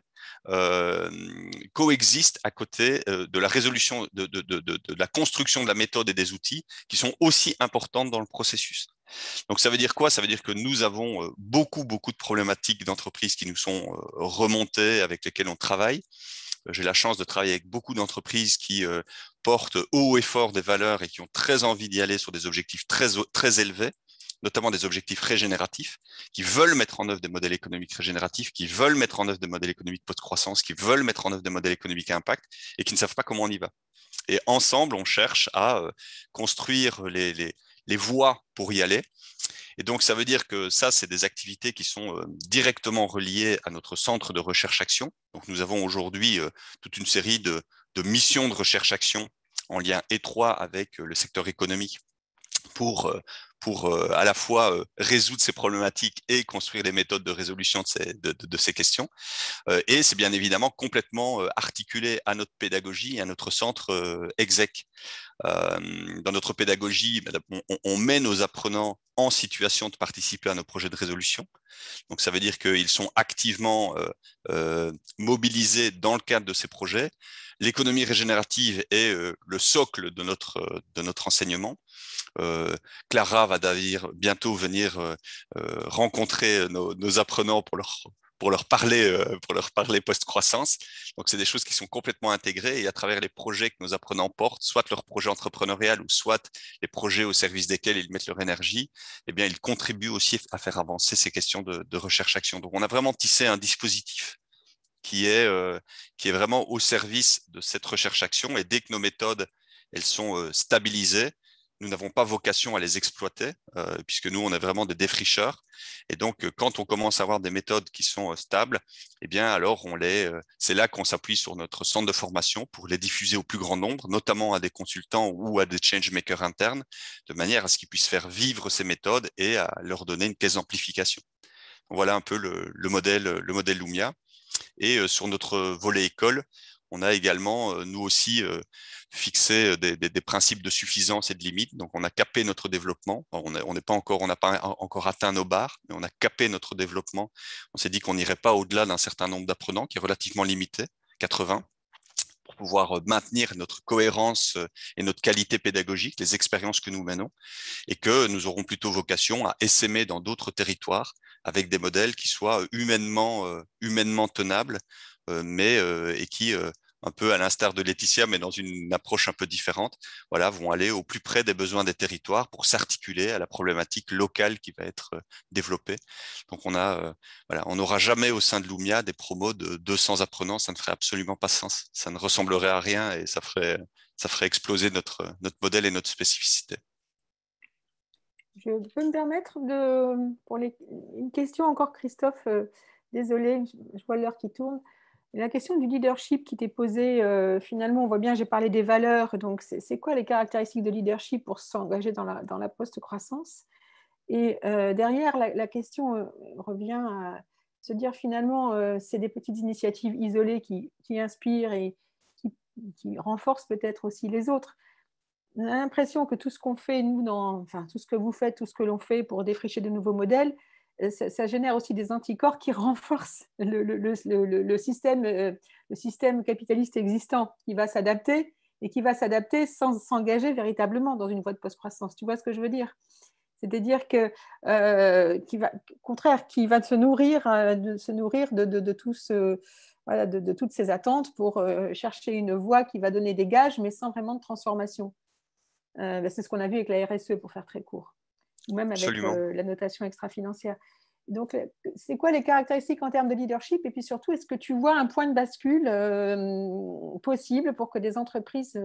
coexistent à côté de la résolution, de la construction de la méthode et des outils qui sont aussi importantes dans le processus. Donc, ça veut dire quoi? Ça veut dire que nous avons beaucoup de problématiques d'entreprises qui nous sont remontées, avec lesquelles on travaille. J'ai la chance de travailler avec beaucoup d'entreprises qui portent haut et fort des valeurs et qui ont très envie d'y aller sur des objectifs très élevés, notamment des objectifs régénératifs, qui veulent mettre en œuvre des modèles économiques régénératifs, qui veulent mettre en œuvre des modèles économiques post-croissance, qui veulent mettre en œuvre des modèles économiques à impact et qui ne savent pas comment on y va. Et ensemble, on cherche à construire les voies pour y aller. Et donc, ça veut dire que ça, c'est des activités qui sont directement reliées à notre centre de recherche-action. Donc, nous avons aujourd'hui toute une série de missions de recherche-action en lien étroit avec le secteur économique pour à la fois résoudre ces problématiques et construire des méthodes de résolution de ces questions. Et c'est bien évidemment complètement articulé à notre pédagogie et à notre centre exec. Dans notre pédagogie, on met nos apprenants en situation de participer à nos projets de résolution. Donc, ça veut dire qu'ils sont activement mobilisés dans le cadre de ces projets. L'économie régénérative est le socle de notre enseignement. Clara va bientôt venir rencontrer nos apprenants pour leur parler post-croissance. Donc, c'est des choses qui sont complètement intégrées et à travers les projets que nos apprenants portent, soit leur projet entrepreneurial ou soit les projets au service desquels ils mettent leur énergie, eh bien, ils contribuent aussi à faire avancer ces questions de recherche-action. Donc, on a vraiment tissé un dispositif qui est vraiment au service de cette recherche-action et dès que nos méthodes elles sont stabilisées, nous n'avons pas vocation à les exploiter, puisque nous, on est vraiment des défricheurs. Et donc, quand on commence à avoir des méthodes qui sont stables, eh bien, alors, c'est là qu'on s'appuie sur notre centre de formation pour les diffuser au plus grand nombre, notamment à des consultants ou à des changemakers internes, de manière à ce qu'ils puissent faire vivre ces méthodes et à leur donner une caisse d'amplification. Voilà un peu le modèle Lumia. Et sur notre volet école, on a également, nous aussi, fixé des principes de suffisance et de limite. Donc, on a capé notre développement. On n'a pas encore atteint nos barres, mais on a capé notre développement. On s'est dit qu'on n'irait pas au-delà d'un certain nombre d'apprenants, qui est relativement limité, 80, pour pouvoir maintenir notre cohérence et notre qualité pédagogique, les expériences que nous menons, et que nous aurons plutôt vocation à essaimer dans d'autres territoires avec des modèles qui soient humainement tenables, et qui, un peu à l'instar de Laetitia, mais dans une approche un peu différente, voilà, vont aller au plus près des besoins des territoires pour s'articuler à la problématique locale qui va être développée. Donc, on n'aura jamais au sein de Lumia des promos de 200 apprenants, ça ne ferait absolument pas sens, ça ne ressemblerait à rien et ça ferait exploser notre modèle et notre spécificité. Je peux me permettre une question encore, Christophe. Désolée, je vois l'heure qui tourne. La question du leadership qui t'est posée, finalement, on voit bien, j'ai parlé des valeurs. Donc, c'est quoi les caractéristiques de leadership pour s'engager dans la post-croissance? Et derrière, la question revient se dire finalement, c'est des petites initiatives isolées qui inspirent et qui renforcent peut-être aussi les autres. On a l'impression que tout ce qu'on fait, nous, enfin, tout ce que vous faites, tout ce que l'on fait pour défricher de nouveaux modèles, ça génère aussi des anticorps qui renforcent le système capitaliste existant, qui va s'adapter et qui va s'adapter sans s'engager véritablement dans une voie de post-croissance. Tu vois ce que je veux dire? C'est-à-dire que, au contraire, qui va se nourrir de tout voilà, de toutes ces attentes pour chercher une voie qui va donner des gages, mais sans vraiment de transformation. C'est ce qu'on a vu avec la RSE, pour faire très court, ou même avec la notation extra-financière. Donc, c'est quoi les caractéristiques en termes de leadership? Et puis surtout, est-ce que tu vois un point de bascule possible pour que des entreprises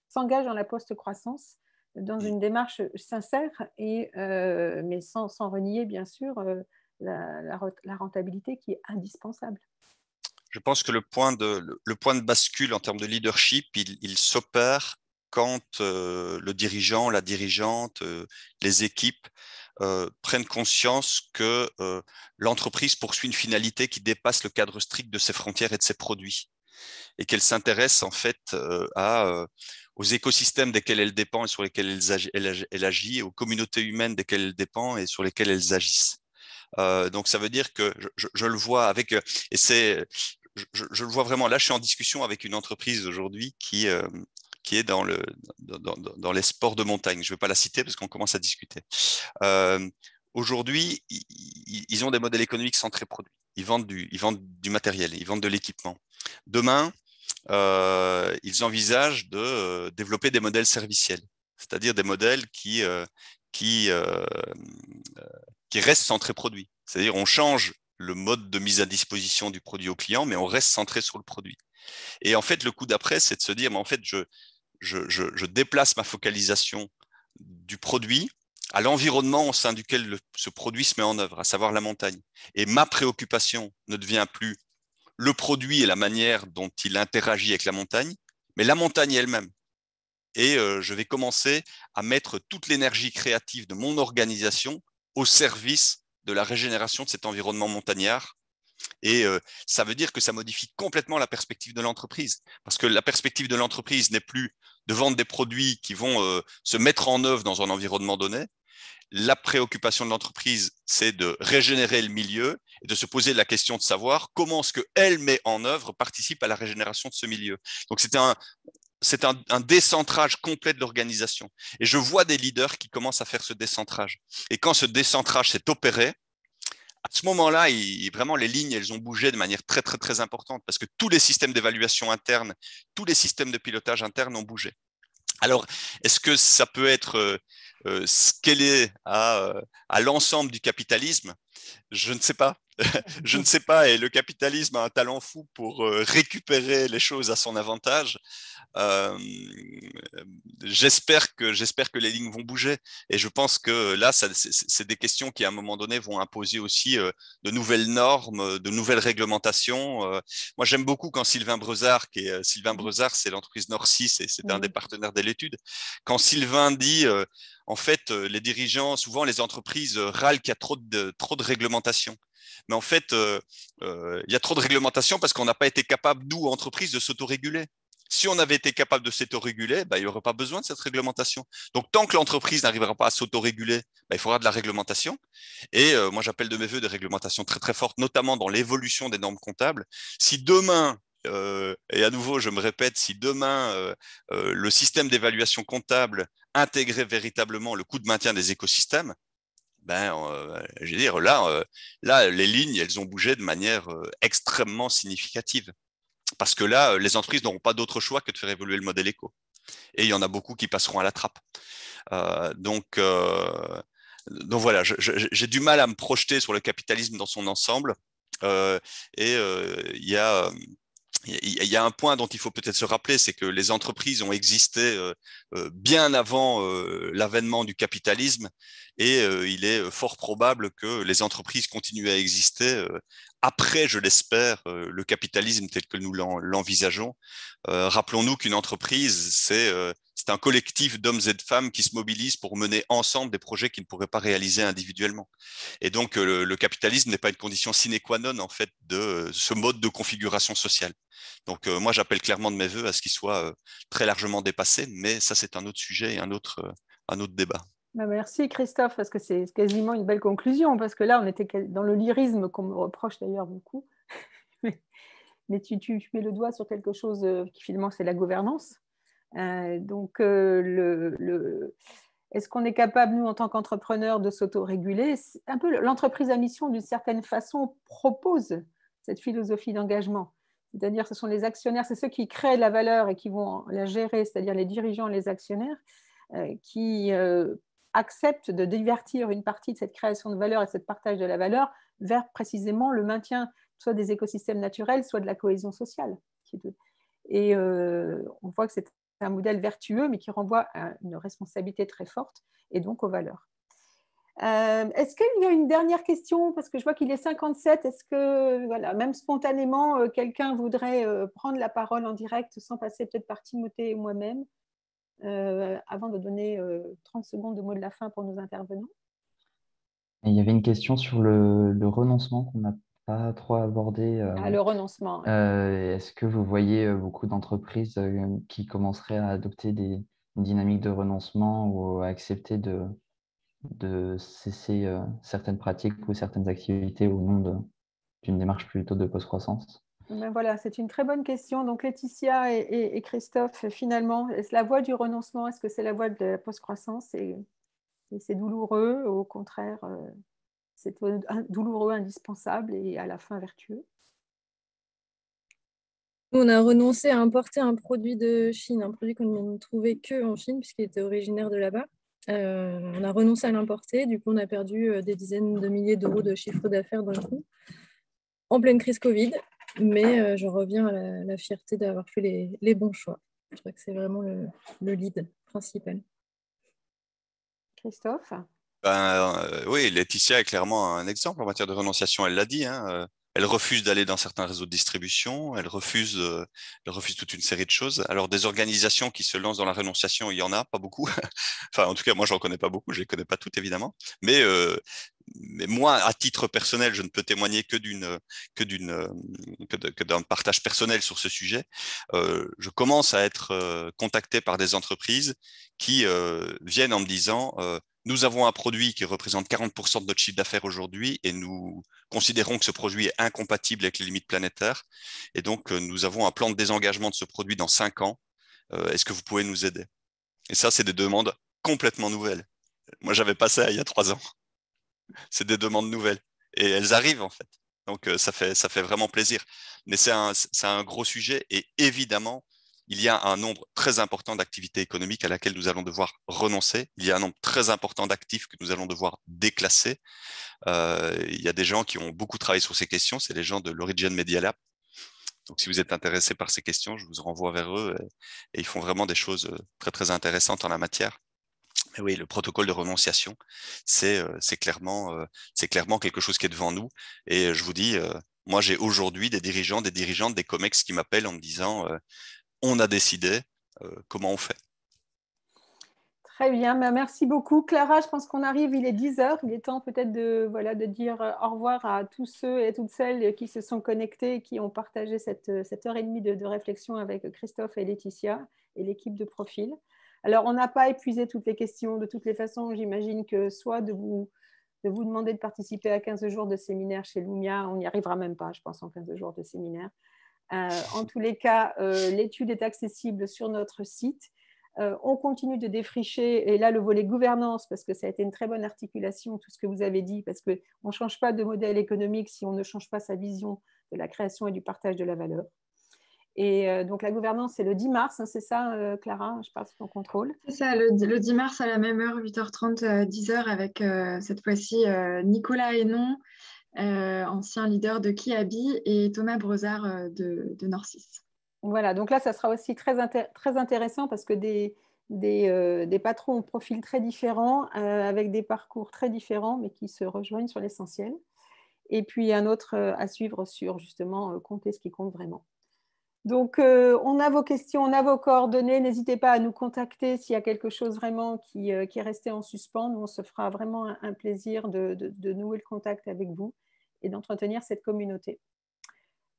s'engagent dans la post-croissance, dans une démarche sincère, mais sans renier, bien sûr, la rentabilité qui est indispensable? Je pense que le point de bascule en termes de leadership, il s'opère quand le dirigeant, la dirigeante, les équipes prennent conscience que l'entreprise poursuit une finalité qui dépasse le cadre strict de ses frontières et de ses produits, et qu'elle s'intéresse en fait aux écosystèmes desquels elle dépend et sur lesquels elle agit, et aux communautés humaines desquelles elle dépend et sur lesquelles elles agissent. Donc ça veut dire que je le vois avec, et c'est, je le vois vraiment. Là, je suis en discussion avec une entreprise aujourd'hui qui est dans les sports de montagne. Je ne vais pas la citer parce qu'on commence à discuter. Aujourd'hui, ils ont des modèles économiques centrés produits. Ils vendent du matériel, ils vendent de l'équipement. Demain, ils envisagent de développer des modèles serviciels, c'est-à-dire des modèles qui restent centrés produits. C'est-à-dire on change le mode de mise à disposition du produit au client, mais on reste centré sur le produit. Et en fait, le coup d'après, c'est de se dire, mais en fait, je déplace ma focalisation du produit à l'environnement au sein duquel ce produit se met en œuvre, à savoir la montagne. Et ma préoccupation ne devient plus le produit et la manière dont il interagit avec la montagne, mais la montagne elle-même. Et je vais commencer à mettre toute l'énergie créative de mon organisation au service de la régénération de cet environnement montagnard. Et ça veut dire que ça modifie complètement la perspective de l'entreprise, parce que la perspective de l'entreprise n'est plus de vendre des produits qui vont se mettre en œuvre dans un environnement donné. La préoccupation de l'entreprise, c'est de régénérer le milieu et de se poser la question de savoir comment ce qu'elle met en œuvre participe à la régénération de ce milieu. Donc c'est un décentrage complet de l'organisation. Et je vois des leaders qui commencent à faire ce décentrage. Et quand ce décentrage s'est opéré, à ce moment-là, vraiment, les lignes, elles ont bougé de manière très, très, très importante parce que tous les systèmes d'évaluation interne, tous les systèmes de pilotage interne ont bougé. Alors, est-ce que ça peut être scalé à l'ensemble du capitalisme? Je ne sais pas. Je ne sais pas. Et le capitalisme a un talent fou pour récupérer les choses à son avantage. J'espère que les lignes vont bouger, et je pense que là, c'est des questions qui à un moment donné vont imposer aussi de nouvelles normes, de nouvelles réglementations. Moi, j'aime beaucoup quand Sylvain Brezard, Sylvain Brezard, c'est l'entreprise Nord6, c'est un des partenaires de l'étude. Quand Sylvain dit, en fait, les dirigeants, souvent les entreprises râlent qu'il y a trop de réglementation. Mais en fait, il y a trop de réglementation parce qu'on n'a pas été capable, nous, entreprises, de s'autoréguler. Si on avait été capable de s'autoréguler, il n'y aurait pas besoin de cette réglementation. Donc, tant que l'entreprise n'arrivera pas à s'autoréguler, il faudra de la réglementation. Et moi, j'appelle de mes voeux des réglementations très, très fortes, notamment dans l'évolution des normes comptables. Si demain, et à nouveau, je me répète, si demain, le système d'évaluation comptable intégrait véritablement le coût de maintien des écosystèmes, je veux dire, là, les lignes, elles ont bougé de manière extrêmement significative. Parce que là, les entreprises n'auront pas d'autre choix que de faire évoluer le modèle éco. Et il y en a beaucoup qui passeront à la trappe. Donc voilà, j'ai du mal à me projeter sur le capitalisme dans son ensemble. Il y a un point dont il faut peut-être se rappeler, c'est que les entreprises ont existé bien avant l'avènement du capitalisme, et il est fort probable que les entreprises continuent à exister après, je l'espère, le capitalisme tel que nous l'envisageons. Rappelons-nous qu'une entreprise, c'est un collectif d'hommes et de femmes qui se mobilisent pour mener ensemble des projets qu'ils ne pourraient pas réaliser individuellement. Et donc, le capitalisme n'est pas une condition sine qua non, en fait, de ce mode de configuration sociale. Donc, moi, j'appelle clairement de mes voeux à ce qu'il soit très largement dépassé, mais ça, c'est un autre sujet et un autre débat. Merci Christophe, parce que c'est quasiment une belle conclusion, parce que là, on était dans le lyrisme qu'on me reproche d'ailleurs beaucoup. Mais tu mets le doigt sur quelque chose qui finalement, c'est la gouvernance. Est-ce qu'on est capable, nous, en tant qu'entrepreneurs, de s'autoréguler? Un peu l'entreprise à mission, d'une certaine façon, propose cette philosophie d'engagement. C'est-à-dire, ce sont les actionnaires, c'est ceux qui créent la valeur et qui vont la gérer, c'est-à-dire les dirigeants et les actionnaires, qui acceptent de divertir une partie de cette création de valeur et de ce partage de la valeur vers précisément le maintien soit des écosystèmes naturels, soit de la cohésion sociale. Et on voit que c'est un modèle vertueux, mais qui renvoie à une responsabilité très forte et donc aux valeurs. Est-ce qu'il y a une dernière question? Parce que je vois qu'il est 57. Est-ce que, voilà, même spontanément, quelqu'un voudrait prendre la parole en direct sans passer peut-être par Timothée ou moi-même avant de donner 30 secondes de mot de la fin pour nos intervenants? Et il y avait une question sur le renoncement qu'on n'a pas trop abordé. Le renoncement. Oui. Est-ce que vous voyez beaucoup d'entreprises qui commenceraient à adopter une dynamique de renoncement ou à accepter de cesser certaines pratiques ou certaines activités au nom d'une démarche plutôt de post-croissance? Ben voilà, c'est une très bonne question. Donc Laetitia et Christophe, finalement, est-ce la voie du renoncement? Est-ce que c'est la voie de la post-croissance? Et c'est douloureux, ou au contraire, c'est douloureux, indispensable et à la fin vertueux? On a renoncé à importer un produit de Chine, un produit qu'on ne trouvait que en Chine puisqu'il était originaire de là-bas. On a renoncé à l'importer, du coup on a perdu des dizaines de milliers d'euros de chiffre d'affaires d'un coup, en pleine crise Covid, mais je reviens à la fierté d'avoir fait les bons choix. Je crois que c'est vraiment le lead principal. Christophe? Oui, Laetitia est clairement un exemple en matière de renonciation, elle l'a dit, hein. Elle refuse d'aller dans certains réseaux de distribution, elle refuse toute une série de choses. Alors, des organisations qui se lancent dans la renonciation, il y en a, pas beaucoup. Enfin, en tout cas, moi, j'en connais pas beaucoup, je les connais pas toutes, évidemment. Mais moi, à titre personnel, je ne peux témoigner que d'un partage personnel sur ce sujet. Je commence à être contacté par des entreprises qui viennent en me disant nous avons un produit qui représente 40% de notre chiffre d'affaires aujourd'hui et nous considérons que ce produit est incompatible avec les limites planétaires. Et donc, nous avons un plan de désengagement de ce produit dans 5 ans. Est-ce que vous pouvez nous aider? Et ça, c'est des demandes complètement nouvelles. Moi, j'avais pas ça il y a 3 ans. C'est des demandes nouvelles. Et elles arrivent, en fait. Donc, ça fait vraiment plaisir. Mais c'est un gros sujet. Et évidemment, il y a un nombre très important d'activités économiques à laquelle nous allons devoir renoncer. Il y a un nombre très important d'actifs que nous allons devoir déclasser. Il y a des gens qui ont beaucoup travaillé sur ces questions. C'est les gens de l'Origin Media Lab. Donc, si vous êtes intéressé par ces questions, je vous renvoie vers eux. Et ils font vraiment des choses très, très intéressantes en la matière. Mais oui, le protocole de renonciation, c'est clairement quelque chose qui est devant nous. Et je vous dis, moi, j'ai aujourd'hui des dirigeants, des dirigeantes, des COMEX qui m'appellent en me disant on a décidé, comment on fait? Très bien, merci beaucoup. Clara, je pense qu'on arrive, il est 10h. Il est temps peut-être de dire au revoir à tous ceux et toutes celles qui se sont connectés et qui ont partagé cette heure et demie de réflexion avec Christophe et Laetitia et l'équipe de Profil. Alors, on n'a pas épuisé toutes les questions. De toutes les façons, j'imagine que soit de vous demander de participer à 15 jours de séminaire chez Lumia, on n'y arrivera même pas, je pense, en 15 jours de séminaire. En tous les cas, l'étude est accessible sur notre site. On continue de défricher, et là le volet gouvernance, parce que ça a été une très bonne articulation, tout ce que vous avez dit, parce qu'on ne change pas de modèle économique si on ne change pas sa vision de la création et du partage de la valeur. Et donc la gouvernance, c'est le 10 mars, hein, c'est ça Clara? Je parle sous ton contrôle. C'est ça, le 10 mars à la même heure, 8h30, 10h, avec cette fois-ci Nicolas Hénon, ancien leader de Kiabi, et Thomas Brezard de Norcis. Voilà, donc là, ça sera aussi très intéressant parce que des patrons au profil très différents, avec des parcours très différents, mais qui se rejoignent sur l'essentiel. et puis un autre à suivre sur justement compter ce qui compte vraiment. Donc, on a vos questions, on a vos coordonnées. N'hésitez pas à nous contacter s'il y a quelque chose vraiment qui est resté en suspens. Nous, on se fera vraiment un plaisir de nouer le contact avec vous et d'entretenir cette communauté.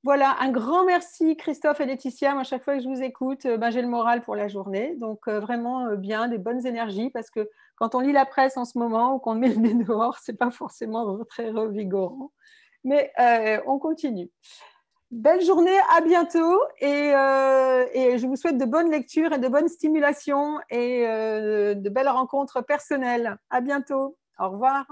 Voilà, un grand merci Christophe et Laetitia. Moi, à chaque fois que je vous écoute, j'ai le moral pour la journée. Donc, vraiment bien, des bonnes énergies parce que quand on lit la presse en ce moment ou qu'on met le nez dehors, ce n'est pas forcément très revigorant. Mais on continue. Belle journée, à bientôt et je vous souhaite de bonnes lectures et de bonnes stimulations et de belles rencontres personnelles. À bientôt. Au revoir.